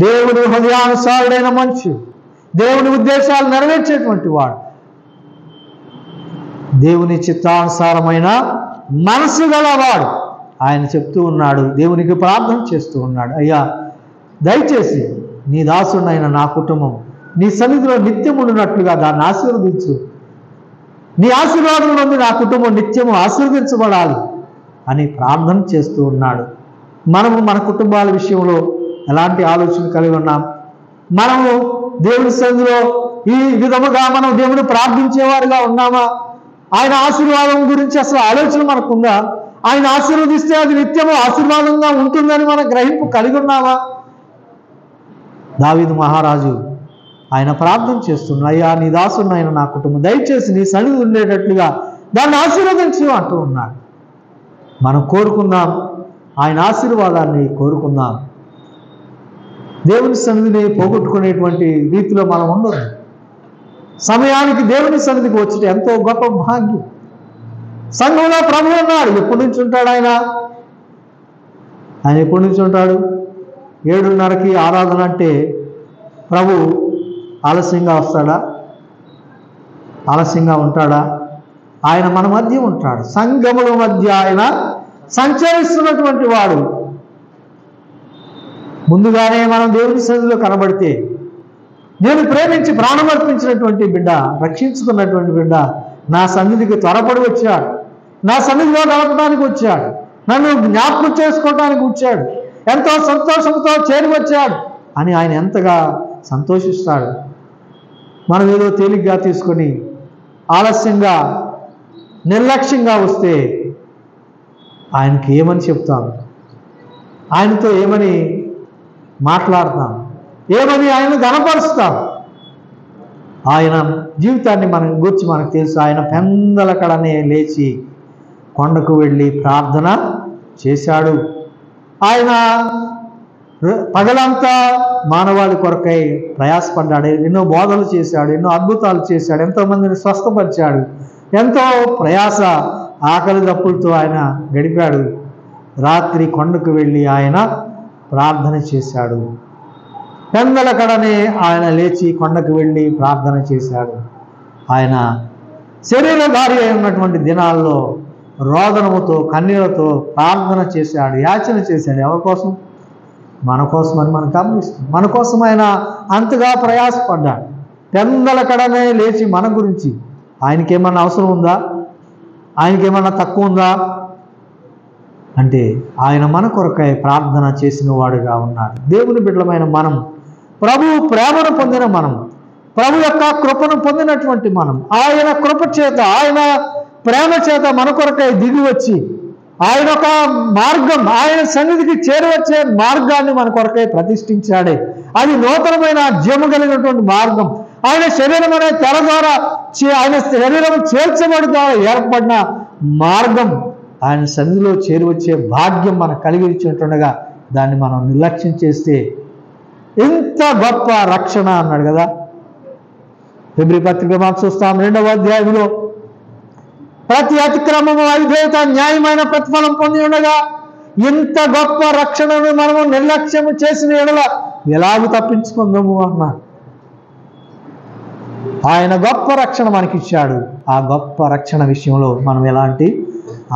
దేవుని హృదయానుసారుడైన మనిషి, దేవుని ఉద్దేశాలు నెరవేర్చేటువంటి వాడు, దేవుని చిత్తానుసారమైన మనసు గలవాడు. ఆయన చెప్తూ ఉన్నాడు, దేవునికి ప్రార్థన చేస్తూ ఉన్నాడు, అయ్యా దయచేసి నీ దాసుడైన నా కుటుంబం నీ సన్నిధిలో నిత్యం ఉండినట్లుగా దాన్ని ఆశీర్వదించు. నీ ఆశీర్వాదం నుండి నా కుటుంబం నిత్యము ఆశీర్వదించబడాలి అని ప్రార్థన చేస్తూ ఉన్నాడు. మనము మన కుటుంబాల విషయంలో ఎలాంటి ఆలోచన కలిగి ఉన్నాం? మనము దేవుని సన్నిధిలో ఈ విధముగా మనం దేవుని ప్రార్థించేవారుగా ఉన్నామా? ఆయన ఆశీర్వాదం గురించి అసలు ఆలోచన మనకుందా? ఆయన ఆశీర్వదిస్తే అది నిత్యము ఆశీర్వాదంగా ఉంటుందని మన గ్రహింపు కలిగి ఉన్నామా? దావీదు మహారాజు ఆయన ప్రార్థన చేస్తున్నా, అయ్యా నీ దాసుని ఆయన నా కుటుంబం దయచేసి నీ సన్నిధి ఉండేటట్లుగా దాన్ని ఆశీర్వదించు అంటూ ఉన్నాడు. మనం కోరుకుందాం, ఆయన ఆశీర్వాదాన్ని కోరుకుందాం. దేవుని సన్నిధిని పోగొట్టుకునేటువంటి రీతిలో మనం ఉండదు. సమయానికి దేవుని సన్నిధికి వచ్చి ఎంతో గొప్ప భాగ్యం. సంఘంలో ప్రభు ఉన్నాడు. ఎప్పటి నుంచి ఉంటాడు ఆయన? ఎప్పటి నుంచి ఉంటాడు? 7:30కి ఆరాధన అంటే ప్రభు ఆలస్యంగా వస్తాడా? ఆలస్యంగా ఉంటాడా? ఆయన మన మధ్య ఉంటాడు. సంఘముల మధ్య ఆయన సంచరిస్తున్నటువంటి వాడు. ముందుగానే మనం దేవుని సన్నిధిలో కనబడితే, నేను ప్రేమించి ప్రాణమర్పించినటువంటి బిడ్డ, రక్షించుకున్నటువంటి బిడ్డ నా సన్నిధికి త్వరపడి వచ్చాడు, నా సన్నిధిలో గడపడానికి వచ్చాడు, నన్ను జ్ఞాపకం చేసుకోవడానికి వచ్చాడు, ఎంతో సంతోషంతో చేరి వచ్చాడు అని ఆయన ఎంతగా సంతోషిస్తాడు. మనం ఏదో తేలిగ్గా తీసుకొని ఆలస్యంగా నిర్లక్ష్యంగా వస్తే ఆయనకి ఏమని చెప్తాం? ఆయనతో ఏమని మాట్లాడతాం? ఏమని ఆయన గణపరుస్తాం? ఆయన జీవితాన్ని మనం గురించి మనకు తెలుసు. ఆయన పెందలకడనే లేచి కొండకు వెళ్ళి ప్రార్థన చేశాడు. ఆయన పగలంతా మానవాళి కొరకై ప్రయాసపడ్డాడు. ఎన్నో బోధలు చేశాడు, ఎన్నో అద్భుతాలు చేశాడు, ఎంతోమందిని స్వస్థపరిచాడు, ఎంతో ప్రయాస ఆకలి దప్పులతో ఆయన గడిపాడు. రాత్రి కొండకు వెళ్ళి ఆయన ప్రార్థన చేశాడు. పెందలకడనే ఆయన లేచి కొండకు వెళ్ళి ప్రార్థన చేశాడు. ఆయన శరీరధారి అయి ఉన్నటువంటి దినాల్లో రోదనముతో కన్నీళ్లతో ప్రార్థన చేశాడు, యాచన చేశాడు. ఎవరి కోసం? మన కోసం అని మనం గమనిస్తాం. మన కోసం ఆయన అంతగా ప్రయాసపడ్డాడు. పెందలకడనే లేచి మన గురించి. ఆయనకేమన్నా అవసరం ఉందా? ఆయనకేమన్నా తక్కువ ఉందా? అంటే ఆయన మన కొరకై ప్రార్థన చేసిన వాడుగా ఉన్నాడు. దేవుని బిడ్డలమైన మనం, ప్రభు ప్రేమను పొందిన మనం, ప్రభు యొక్క కృపను పొందినటువంటి మనం, ఆయన కృప చేత, ఆయన ప్రేమ చేత మన కొరకై దిగి వచ్చి ఆయన ఒక మార్గం, ఆయన సన్నిధికి చేరవచ్చే మార్గాన్ని మన కొరకై ప్రతిష్ఠించాడే. అది నూతనమైన జీవము కలిగినటువంటి మార్గం. ఆయన శరీరం అనే తెర ద్వారా ఆయన శరీరం చేర్చబడి ద్వారా ఏర్పడిన మార్గం. ఆయన సన్నిధిలో చేరువచ్చే భాగ్యం మనకు కలిగి ఇచ్చినట్టుగా దాన్ని మనం నిర్లక్ష్యం చేస్తే ఎంత గొప్ప రక్షణ అన్నాడు కదా. హెబ్రీ పత్రిక మనం చూస్తాం 2వ అధ్యాయంలో, ప్రతి అతిక్రమము అవిధేయత న్యాయమైన ప్రతిఫలం పొంది ఉండగా ఇంత గొప్ప రక్షణను మనము నిర్లక్ష్యము చేసిన ఎడల ఎలాగూ తప్పించుకుందాము అన్నాడు. ఆయన గొప్ప రక్షణ మనకిచ్చాడు. ఆ గొప్ప రక్షణ విషయంలో మనం ఎలాంటి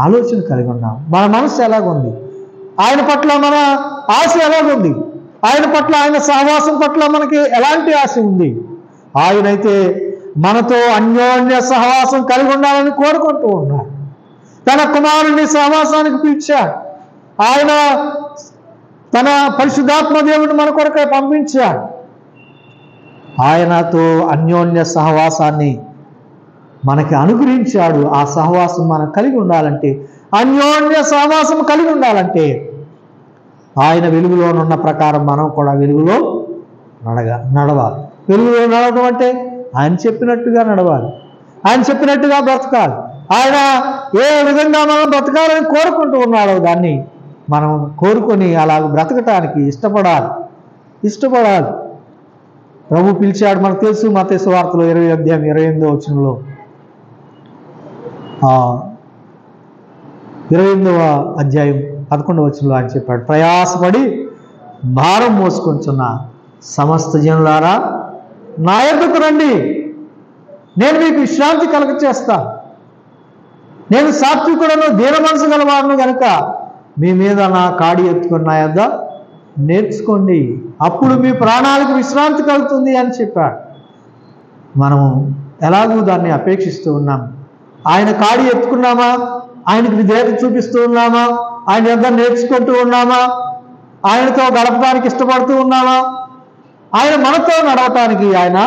ఆలోచన కలిగి ఉన్నాం? మన మనసు ఎలాగుంది? ఆయన పట్ల మన ఆశ ఎలాగుంది? ఆయన పట్ల, ఆయన సహవాసం పట్ల మనకి ఎలాంటి ఆశ ఉంది? ఆయనైతే మనతో అన్యోన్య సహవాసం కలిగి ఉండాలని కోరుకుంటూ ఉన్నాడు. తన కుమారుని సహవాసానికి పిలిచాడు. ఆయన తన పరిశుద్ధాత్మ దేవుడిని మన కొరకై పంపించాడు. ఆయనతో అన్యోన్య సహవాసాన్ని మనకి అనుగ్రహించాడు. ఆ సహవాసం మనం కలిగి ఉండాలంటే, అన్యోన్య సహవాసం కలిగి ఉండాలంటే ఆయన వెలుగులోనున్న ప్రకారం మనం కూడా వెలుగులో నడవాలి. వెలుగులో నడవడం అంటే ఆయన చెప్పినట్టుగా నడవాలి, ఆయన చెప్పినట్టుగా బ్రతకాలి. ఆయన ఏ విధంగా మనం బ్రతకాలని కోరుకుంటూ ఉన్నాడో దాన్ని మనం కోరుకొని అలా బ్రతకటానికి ఇష్టపడాలి. ప్రభు పిలిచాడు. మనకు తెలుసు, మత్తయి సువార్తలో 20వ అధ్యాయం 28వ వచనంలో, 28వ అధ్యాయం 11వ వచనంలో ఆయన చెప్పాడు, ప్రయాసపడి భారం మోసుకొంచున్న సమస్త జనులారా నా యొద్దకు రండి, నేను మీకు విశ్రాంతి కలుగచేస్తాను. నేను సాత్వికుడను దీన మనసు గలవాడును కనుక మీ మీద నా కాడి ఎత్తుకొని నా యొద్ద నేర్చుకోండి, అప్పుడు మీ ప్రాణాలకు విశ్రాంతి కలుగుతుంది అని చెప్పాడు. మనము ఎలాగూ దాన్ని అపేక్షిస్తూ ఉన్నాం. ఆయన కాడి ఎత్తుకున్నామా? ఆయనకు విధేయత చూపిస్తూ ఉన్నామా? ఆయన యొద్ద నేర్చుకుంటూ ఉన్నామా? ఆయనతో గడపడానికి ఇష్టపడుతూ ఉన్నామా? ఆయన మనతో నడవటానికి ఆయన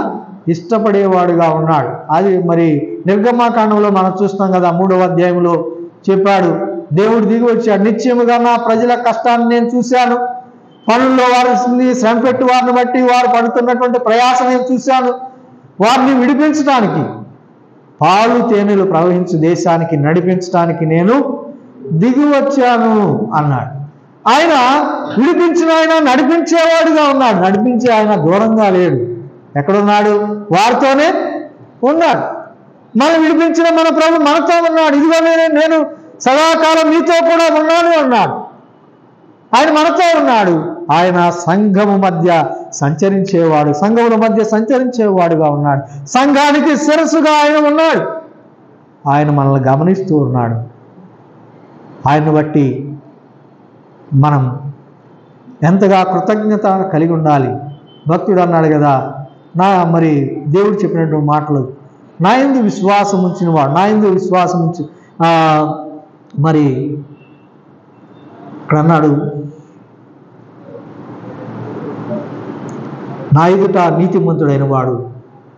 ఇష్టపడేవాడుగా ఉన్నాడు. అది మరి నిర్గమాకాండంలో మనం చూస్తాం కదా, 3వ అధ్యాయంలో చెప్పాడు, దేవుడు దిగి వచ్చాడు. నిశ్చయముగా నా ప్రజల కష్టాన్ని నేను చూశాను, పనుల్లో వారిని శ్రమ పెట్టి వారిని బట్టి వారు పడుతున్నటువంటి ప్రయాసం నేను చూశాను, వారిని విడిపించడానికి, పాలు తేనెలు ప్రవహించు దేశానికి నడిపించడానికి నేను దిగి వచ్చాను అన్నాడు. ఆయన విడిపించిన ఆయన నడిపించేవాడుగా ఉన్నాడు. నడిపించే ఆయన దూరంగా లేడు, ఎక్కడున్నాడు? వారితోనే ఉన్నాడు. మనం విడిపించిన మన ప్రభు మనతో ఉన్నాడు. ఇదిగో నేను సదాకాలం మీతో కూడా ఉన్నాను అన్నాడు. ఆయన మనతో ఉన్నాడు. ఆయన సంఘము మధ్య సంచరించేవాడు, సంఘముల మధ్య సంచరించేవాడుగా ఉన్నాడు. సంఘానికి శిరస్సుగా ఆయన ఉన్నాడు. ఆయన మనల్ని గమనిస్తూ ఉన్నాడు. ఆయన్ని బట్టి మనం ఎంతగా కృతజ్ఞత కలిగి ఉండాలి. భక్తుడు అన్నాడు కదా, మరి దేవుడు చెప్పినటువంటి మాటలు, నా యందు విశ్వాసం ఉంచిన వాడు, నా యందు విశ్వాసం ఉంచి మరి ఇక్కడ అన్నాడు, నా ఎదుట నీతిమంతుడైన వాడు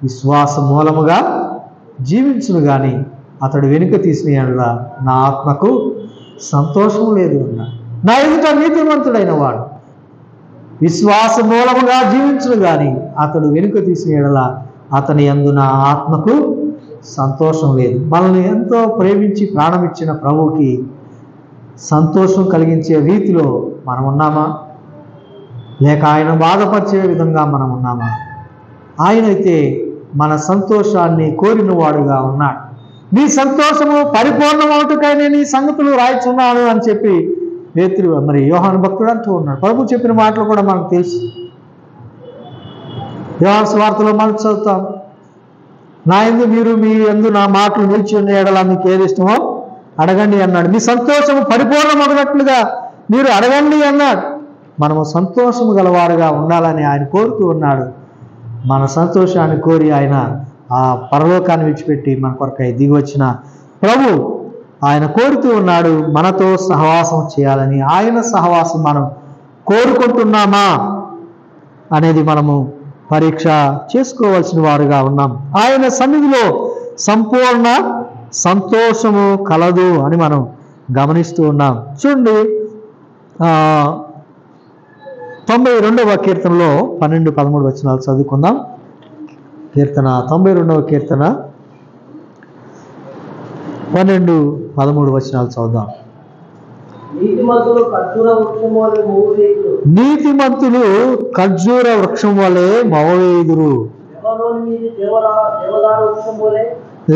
విశ్వాస మూలముగా జీవించును గాని అతడు వెనుక తీసిన యెడల నా ఆత్మకు సంతోషం లేదు అన్నాడు. నా ఎదుట నీతిమంతుడైన వాడు విశ్వాస మూలముగా జీవించును గాని అతడు వెనుక తీసిన యెడల అతని యందు నా ఆత్మకు సంతోషం లేదు. మనల్ని ఎంతో ప్రేమించి ప్రాణం ఇచ్చిన ప్రభువుకి సంతోషం కలిగించే రీతిలో మనం ఉన్నామా? లేక ఆయన బాధపరిచే విధంగా మనం ఉన్నామా? ఆయనైతే మన సంతోషాన్ని కోరిన వాడుగా ఉన్నాడు. నీ సంతోషము పరిపూర్ణమవుటకై నేను ఈ సంగతులు రాయిచున్నాను అని చెప్పి మరి యోహాను భక్తుడు అంటూ ఉన్నాడు. ప్రభు చెప్పిన మాటలు కూడా మనకు తెలుసు. యోహాను సువార్తలో మనం చదువుతాం, నా యందు మీరు మీ యందు నా మాటలు నిలిచి ఉన్న యెడల మీకు ఏది ఇష్టమో అడగండి అన్నాడు. మీ సంతోషము పరిపూర్ణమగినట్లుగా మీరు అడగండి అన్నాడు. మనము సంతోషము గలవారుగా ఉండాలని ఆయన కోరుతూ ఉన్నాడు. మన సంతోషాన్ని కోరి ఆయన ఆ పరలోకాన్ని విడిచిపెట్టి మన కొరకై దిగి వచ్చిన ప్రభు ఆయన కోరుతూ ఉన్నాడు మనతో సహవాసం చేయాలని. ఆయన సహవాసం మనం కోరుకుంటున్నామా అనేది మనము పరీక్ష చేసుకోవాల్సిన వారుగా ఉన్నాం. ఆయన సన్నిధిలో సంపూర్ణ సంతోషము కలదు అని మనం గమనిస్తూ ఉన్నాం. చూడండి, 92వ కీర్తనలో 12-13 వచనాలు చదువుకుందాం. కీర్తన 92వ కీర్తన 12-13 వచనాలు చదువుదాం. నీతిమంతులు ఖర్జూర వృక్షం వలె మోవేయుదురు,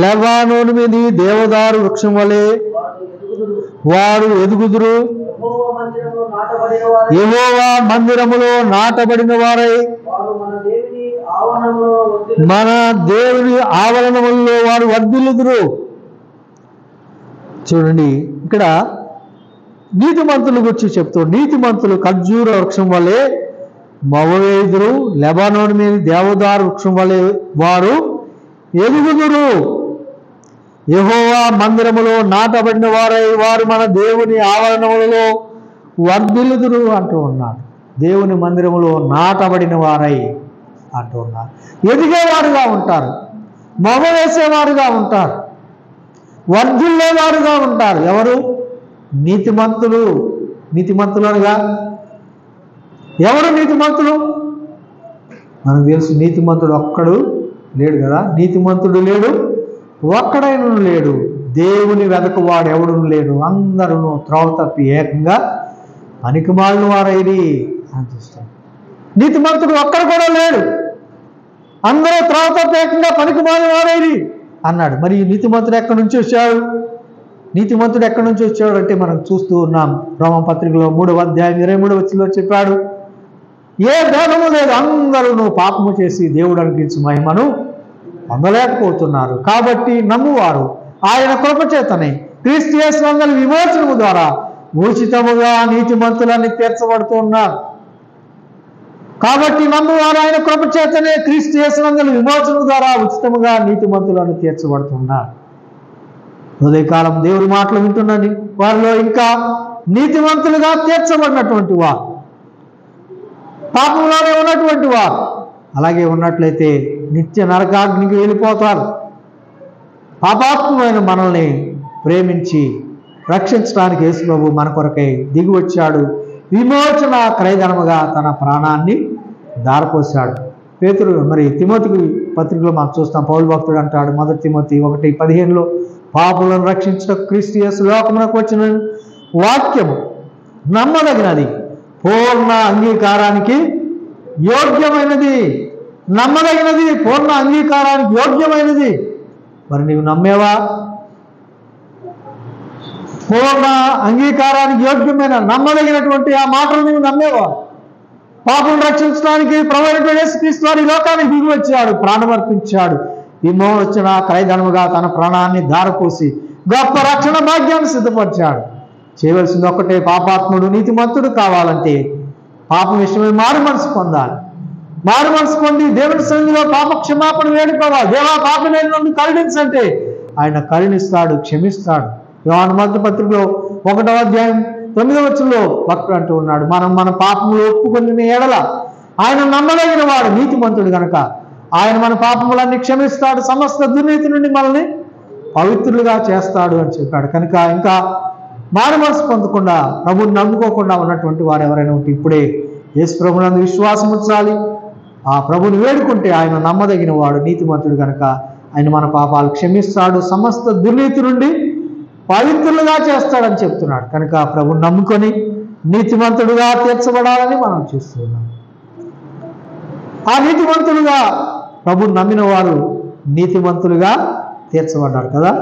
లెబానోను మీది దేవదారు వృక్షం వలె వారు ఎదుగుదురు. యెహోవా మందిరములో నాటబడిన వారై మన దేవుని ఆవరణములలో వారు వర్ధిల్లుదురు. చూడండి, ఇక్కడ నీతిమంతుల గురించి చెప్తూ, నీతిమంతులు ఖర్జూర వృక్షం వలె మోవేయుదురు, లెబానోను మీద దేవదారు వృక్షం వలె వారు ఎదుగుదురు. యెహోవా మందిరములో నాటబడిన వారై వారు మన దేవుని ఆవరణములలో వర్ధిల్లుదురు అంటూ ఉన్నారు. దేవుని మందిరములో నాటబడిన వారై అంటూ ఉన్నారు. ఎదిగేవారుగా ఉంటారు, మొగ వేసేవారుగా ఉంటారు, వర్ధిల్లేవారుగా ఉంటారు. ఎవరు? నీతిమంతులు. నీతిమంతులు అనగా ఎవరు నీతిమంతులు? మనకు తెలుసు, నీతిమంతుడు ఒక్కడు లేడు కదా. నీతిమంతుడు లేడు, ఒక్కడైన లేడు. దేవుని వెతకువాడు ఎవడు లేడు. అందరూ త్రోవ తప్పి ఏకంగా పనికిమాలిన వారైరి అని చూస్తాం. నీతిమంతుడు ఒక్కడు కూడా లేడు, అందరూ త్రోవ తప్పి ఏకంగా పనికిమాలిన వారైరి అన్నాడు. మరి ఈ నీతిమంతుడు ఎక్కడి నుంచి వచ్చాడు? నీతిమంతుడు ఎక్కడి నుంచి వచ్చాడు అంటే మనం చూస్తూ ఉన్నాం. రోమపత్రికలో 3వ అధ్యాయం 23వ వచనంలో చెప్పాడు, ఏ భేదము లేదు, అందరూ పాపము చేసి దేవుడు అనిపించు మహిమను పొందలేకపోతున్నారు. కాబట్టి నమ్మువారు ఆయన కృపచేతనే క్రీస్తు యేసునందు విమోచనము ద్వారా ఉచితముగా నీతిమంతులని తీర్చబడుతున్నారు. కాబట్టి నమ్మువారు ఆయన కృపచేతనే క్రీస్తు యేసునందు విమోచనము ద్వారా ఉచితముగా నీతిమంతులను తీర్చబడుతున్నారు. ఉదయకాలం దేవుడి మాటలు వింటున్నది వారిలో ఇంకా నీతిమంతులుగా తీర్చబడినటువంటి వారు, పాపంలోనే ఉన్నటువంటి వారు అలాగే ఉన్నట్లయితే నిత్య నరకాగ్నికి వెళ్ళిపోతారు. పాపాత్మైన మనల్ని ప్రేమించి రక్షించడానికి యేసు ప్రభు మన కొరకై దిగి వచ్చాడు. విమోచన క్రయధనముగా తన ప్రాణాన్ని దారపోశాడు. పేతురు మరి తిమోతికి పత్రికలో మనం చూస్తాం, పౌలు భక్తుడు అంటాడు 1 తిమోతి 1:15 పాపులను రక్షించడం క్రీస్తు యేసు లోకమునకు వచ్చిన వాక్యము నమ్మదగినది, పూర్ణ అంగీకారానికి యోగ్యమైనది. నమ్మదగినది, పూర్ణ అంగీకారానికి యోగ్యమైనది. మరి నీవు నమ్మేవా? పూర్ణ అంగీకారానికి యోగ్యమైన నమ్మదగినటువంటి ఆ మాటలు నీవు నమ్మేవా? పాపం రక్షించడానికి ప్రభువైన యేసుక్రీస్తు వారి లోకానికి దిగి వచ్చాడు, ప్రాణమర్పించాడు. విమోచన క్రయధనముగా తన ప్రాణాన్ని ధారపోసి గొప్ప రక్షణ భాగ్యాన్ని సిద్ధపరిచాడు. చేయవలసింది ఒక్కటే, పాపాత్ముడు నీతిమంతుడు కావాలంటే పాపం విషయమై మారు మనసు పొందాలి. మారు మనసు పొంది దేవుని సన్నిధిలో పాప క్షమాపణ వేడుకోవాలి. దేవా పాపం నేను నన్ను కరుణించంటే ఆయన కరుణిస్తాడు, క్షమిస్తాడు. యోహాను మొదటి పత్రికలో 1వ అధ్యాయం 9వ వచనంలో భక్తుడు అంటూ ఉన్నాడు, మనం మన పాపములు ఒప్పుకొని ఎడల ఆయన నమ్మదగిన వాడు, నీతిమంతుడు గనక ఆయన మన పాపములన్నీ క్షమిస్తాడు, సమస్త దుర్నీతి నుండి మనల్ని పవిత్రులుగా చేస్తాడు అని చెప్పాడు. కనుక ఇంకా మారు మనసు పొందకుండా ప్రభువుని నమ్ముకోకుండా ఉన్నటువంటి వారు ఎవరైనా ఉంటే ఇప్పుడే యేసు ప్రభువునందు విశ్వాసం ఉంచాలి. ఆ ప్రభువుని వేడుకుంటే ఆయన నమ్మదగిన వాడు, నీతిమంతుడు కనుక ఆయన మన పాపాలు క్షమిస్తాడు, సమస్త దుర్నీతి నుండి పవిత్రులుగా చేస్తాడని చెప్తున్నాడు. కనుక ప్రభువుని నమ్ముకొని నీతిమంతుడుగా తీర్చబడాలని మనం చూస్తున్నాం. ఆ నీతిమంతులుగా ప్రభువుని నమ్మిన వారు నీతిమంతులుగా తీర్చబడ్డారు కదా.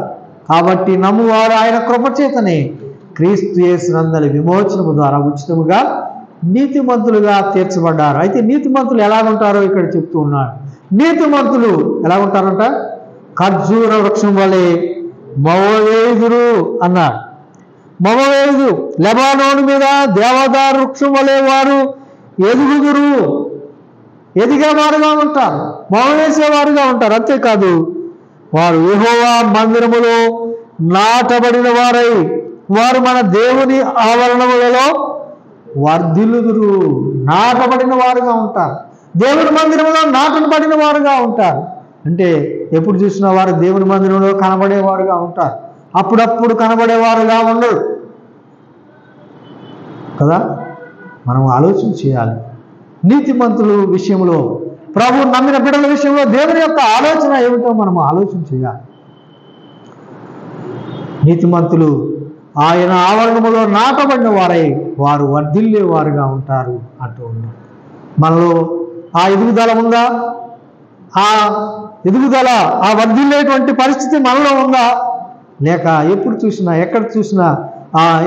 కాబట్టి నమ్మువారు ఆయన కృపచేతనే క్రీస్తు యేసునందలి విమోచనము ద్వారా ఉచితముగా నీతిమంతులుగా తీర్చబడ్డారు. అయితే నీతిమంతులు ఎలాగుంటారో ఇక్కడ చెప్తూ ఉన్నారు. నీతిమంతులు ఎలాగుంటారంట? ఖర్జూర వృక్షం వలె మోవేదురు అన్నాడు. మోవేదు లెబానోను మీద దేవదారు వృక్షం వలె వారు ఎదుగుదురు, ఎదిగేవారుగా ఉంటారు, మోవేసేవారుగా ఉంటారు. అంతేకాదు వారు యెహోవా మందిరములో నాటబడిన వారై వారు మన దేవుని ఆవరణములలో వర్ధిల్లుదురు. నాటబడిన వారుగా ఉంటారు, దేవుని మందిరంలో నాటబడిన వారుగా ఉంటారు. అంటే ఎప్పుడు చూసినా వారు దేవుని మందిరంలో కనబడేవారుగా ఉంటారు, అప్పుడప్పుడు కనబడేవారుగా ఉండరు కదా. మనం ఆలోచన చేయాలి. నీతిమంతుల విషయంలో, ప్రభు నమ్మిన బిడ్డల విషయంలో దేవుని యొక్క ఆలోచన ఏమిటో మనం ఆలోచన చేయాలి. నీతిమంతులు ఆయన ఆవరణములో నాటబడిన వారై వారు వర్ధిల్లేవారుగా ఉంటారు అంటూ ఉన్నారు. మనలో ఆ ఎదుగుదల ఉందా? ఆ ఎదుగుదల, ఆ వర్ధిల్లేటువంటి పరిస్థితి మనలో ఉందా? లేక ఎప్పుడు చూసినా ఎక్కడ చూసినా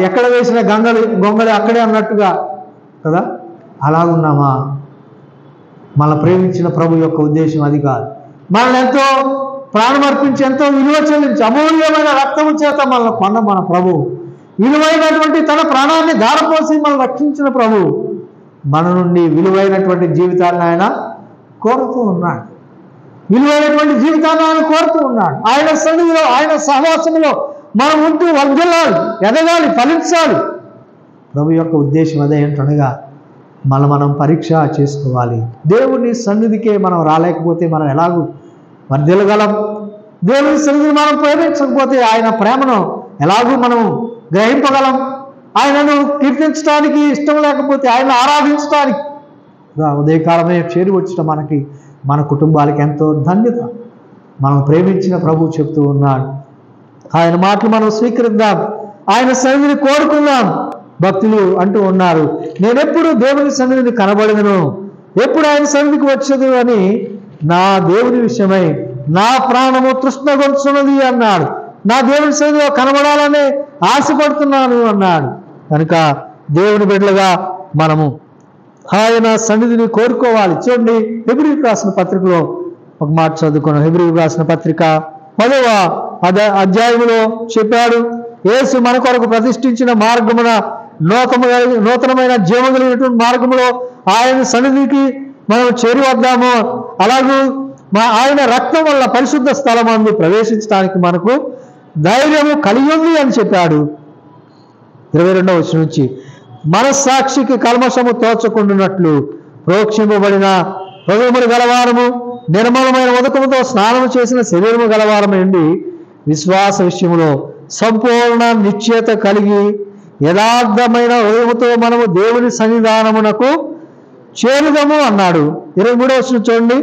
ఎక్కడ వేసిన గొంగళి అక్కడే అన్నట్టుగా కదా అలాగున్నామా? మన ప్రేమించిన ప్రభు యొక్క ఉద్దేశం అది కాదు. మనల్ని ఎంతో ప్రాణం అర్పించి ఎంతో విలువ చెల్లించి అమూల్యమైన రక్తము చేత మనల్ని కొన్న మన ప్రభు, విలువైనటువంటి తన ప్రాణాన్ని ధారపోసి మనం రక్షించిన ప్రభు మన నుండి విలువైనటువంటి జీవితాన్ని ఆయన కోరుతూ ఉన్నాడు. విలువైనటువంటి జీవితాన్ని ఆయన కోరుతూ ఉన్నాడు. ఆయన సన్నిధిలో, ఆయన సహవాసంలో మనం ఉంటూ వర్ధిల్లాలి, ఎదగాలి, ఫలించాలి. ప్రభు యొక్క ఉద్దేశం అదే ఏంటనగా మనం పరీక్ష చేసుకోవాలి. దేవుని సన్నిధికే మనం రాలేకపోతే మనం ఎలాగూ వర్ధిల్లగలం? దేవుని సన్నిధిని మనం ప్రేమించకపోతే ఆయన ప్రేమను ఎలాగూ మనం గ్రహింపగలం? ఆయనను కీర్తించడానికి ఇష్టం లేకపోతే ఆయన ఆరాధించడానికి ఉదయకాలమే చేరి వచ్చిన మనకి, మన కుటుంబాలకి ఎంతో ధన్యత. మనం ప్రేమించిన ప్రభు చెప్తూ ఉన్నాడు. ఆయన మాటలు మనం స్వీకరిద్దాం, ఆయన సన్నిధిని కోరుకుందాం. భక్తులు అంటూ ఉన్నారు, నేనెప్పుడు దేవుని సన్నిధిని కనబడను, ఎప్పుడు ఆయన సన్నిధికి వచ్చేది అని నా దేవుని విషయమై నా ప్రాణము తృష్ణగొంచున్నది అన్నాడు. నా దేవుని సన్నిధిలో కనబడాలని ఆశపడుతున్నాను అన్నాడు. కనుక దేవుని బిడ్డలుగా మనము ఆయన సన్నిధిని కోరుకోవాలి. చూడండి, హెబ్రీయులకు రాసిన పత్రికలో ఒక మాట చదువుకున్నాం. హెబ్రీయులకు రాసిన పత్రిక 10వ అధ్యాయంలో చెప్పాడు, యేసు మన కొరకు ప్రతిష్ఠించిన మార్గమున నూతనమైన జీవం కలిగినటువంటి మార్గములో ఆయన సన్నిధికి మనం చేరి వద్దాము. అలాగూ ఆయన రక్తం వల్ల పరిశుద్ధ స్థలమందు ప్రవేశించడానికి మనకు ధైర్యము కలిగి ఉంది అని చెప్పాడు. 22వ వచనం నుంచి, మనస్సాక్షికి కల్మషము తోచకుండునట్లు ప్రోక్షింపబడిన హృదయములు గలవారము, నిర్మలమైన ఉదకముతో స్నానము చేసిన శరీరము గలవారము నుండి విశ్వాస విషయములో సంపూర్ణ నిశ్చయత కలిగి యథార్థమైన హృదయముతో మనము దేవుని సన్నిధానమునకు చేరుదము అన్నాడు. 23వ వచనం చూడండి.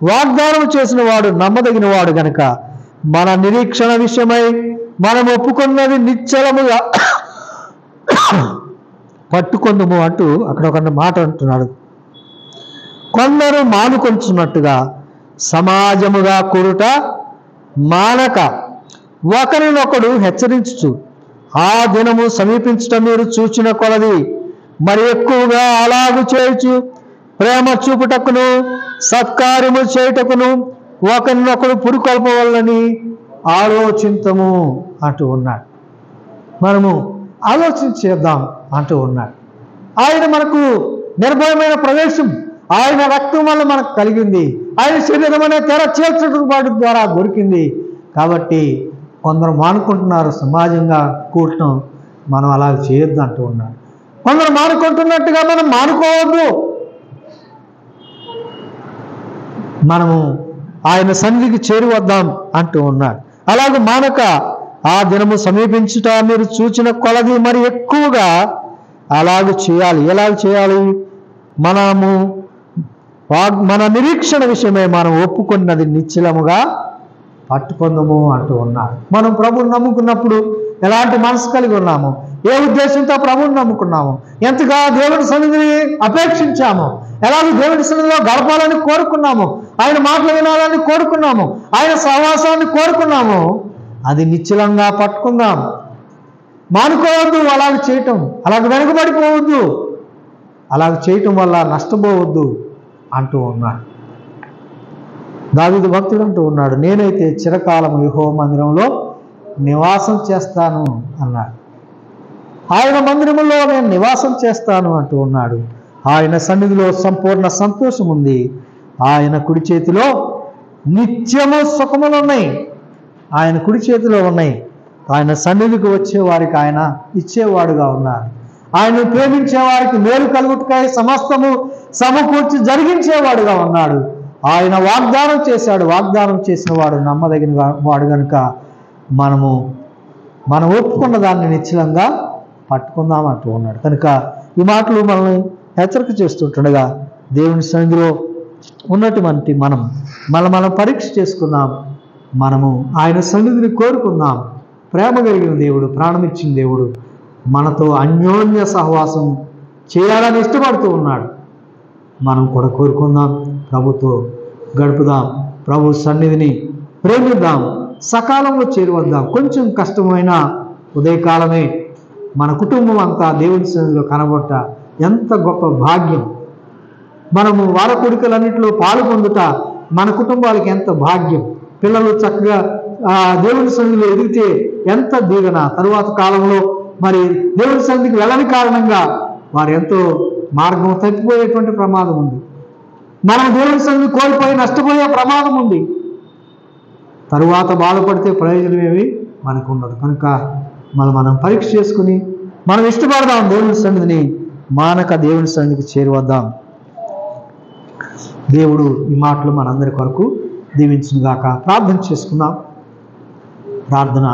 వాగ్దానం చేసిన వాడు నమ్మదగిన వాడు గనక మన నిరీక్షణ విషయమై మనం ఒప్పుకున్నది నిశ్చలముగా పట్టుకొందుము అంటూ అక్కడ ఒక మాట అంటున్నాడు. కొందరు మానుకొంచున్నట్టుగా సమాజముగా కూడుట మానక ఒకరినొకడు హెచ్చరించుచు ఆ దినము సమీపించటం మీరు చూచిన కొలది మరి ఎక్కువగా అలాగు చేయుచు ప్రేమ చూపుటకును సత్కార్యము చేయుటకును ఒకరినొకడు పురుకొల్పవలని ఆలోచింతము అంటూ ఉన్నాడు. మనము ఆలోచించేద్దాం అంటూ ఉన్నాడు. ఆయన మనకు నిర్భయమైన ప్రవేశం, ఆయన రక్తం వల్ల మనకు కలిగింది, ఆయన శరీరం అనే తెర చేర్చడం వాటి ద్వారా దొరికింది. కాబట్టి కొందరు మానుకుంటున్నారు సమాజంగా కూడటం, మనం అలా చేయొద్దు అంటూ ఉన్నాడు. కొందరు మానుకుంటున్నట్టుగా మనం మానుకోవద్దు. మనము ఆయన సన్నిధికి చేరువద్దాం అంటూ ఉన్నాడు. అలాగే మానక ఆ దినము సమీపించుట మీరు చూచిన కొలది మరి ఎక్కువగా అలాగ చేయాలి. ఎలాగ చేయాలి? మనము మన నిరీక్షణ విషయమే మనం ఒప్పుకున్నది నిశ్చలముగా పట్టుకొందము అంటూ ఉన్నాడు. మనం ప్రభువుని నమ్ముకున్నప్పుడు ఎలాంటి మనసు కలిగి ఉన్నాము, ఏ ఉద్దేశంతో ప్రభువుని నమ్ముకున్నాము, ఎంతగా దేవుని సన్నిధిని అపేక్షించాము, ఎలాగో దేవుని సన్నిధిలో గడపాలని కోరుకున్నాము, ఆయన మాటలు వినాలని కోరుకున్నాము, ఆయన సహవాసాన్ని కోరుకున్నాము, అది నిశ్చలంగా పట్టుకుందాం. మానుకోవద్దు అలాగ చేయటం, అలాగ వెనుకబడిపోవద్దు, అలాగ చేయటం వల్ల నష్టపోవద్దు అంటూ ఉన్నాడు. దావీదు భక్తుడు అంటూ ఉన్నాడు, నేనైతే చిరకాలము యెహోవా మందిరంలో నివాసం చేస్తాను అన్నాడు. ఆయన మందిరంలో నేను నివాసం చేస్తాను అంటూ ఉన్నాడు. ఆయన సన్నిధిలో సంపూర్ణ సంతోషం ఉంది. ఆయన కుడి చేతిలో నిత్యము సుఖములు ఉన్నాయి. ఆయన కుడి చేతిలో ఉన్నాయి. ఆయన సన్నిధికి వచ్చే వారికి ఆయన ఇచ్చేవాడుగా ఉన్నారు. ఆయన ప్రేమించే వారికి మేలు కలుగుటకై సమస్తము సమకూర్చి జరిగించేవాడుగా ఉన్నాడు. ఆయన వాగ్దానం చేశాడు. వాగ్దానం చేసిన వాడు నమ్మదగిన వాడు కనుక మనం ఒప్పుకున్న దాన్ని నిశ్చలంగా పట్టుకుందాం అంటూ ఉన్నాడు. కనుక ఈ మాటలు మనల్ని హెచ్చరిక చేస్తుండగా దేవుని సన్నిధిలో ఉన్నటువంటి మనం పరీక్ష చేసుకుందాం. మనము ఆయన సన్నిధిని కోరుకుందాం. ప్రేమ కలిగిన దేవుడు, ప్రాణమిచ్చిన దేవుడు మనతో అన్యోన్య సహవాసం చేయాలని ఇష్టపడుతూ ఉన్నాడు. మనం కూడా కోరుకుందాం, ప్రభుతో గడుపుదాం, ప్రభు సన్నిధిని ప్రేమిద్దాం, సకాలంలో చేరువద్దాం. కొంచెం కష్టమైన ఉదయకాలమే మన కుటుంబం అంతా దేవుని సన్నిధిలో కనబట్ట ఎంత గొప్ప భాగ్యం. మనము వారకొడికలన్నింటిలో పాలు పొందుట మన కుటుంబాలకి ఎంత భాగ్యం. పిల్లలు చక్కగా దేవుని సన్నిధిలో ఎదిగితే ఎంత దీవెన. తరువాత కాలంలో మరి దేవుని సన్నిధికి వెళ్ళని కారణంగా వారు ఎంతో మార్గం తప్పిపోయేటువంటి ప్రమాదం ఉంది. మనం దేవుని సన్నిధి కోల్పోయి నష్టపోయే ప్రమాదం ఉంది. తరువాత బాధపడితే ప్రయోజనం ఏమి మనకు ఉండదు. కనుక మనం పరీక్ష చేసుకుని మనం ఇష్టపడదాం. దేవుని సన్నిధిని మానక దేవుని సన్నిధికి చేరువద్దాం. దేవుడు ఈ మాటలు మనందరి కొరకు దీవించును గాక. ప్రార్థన చేసుకుందాం. ప్రార్థన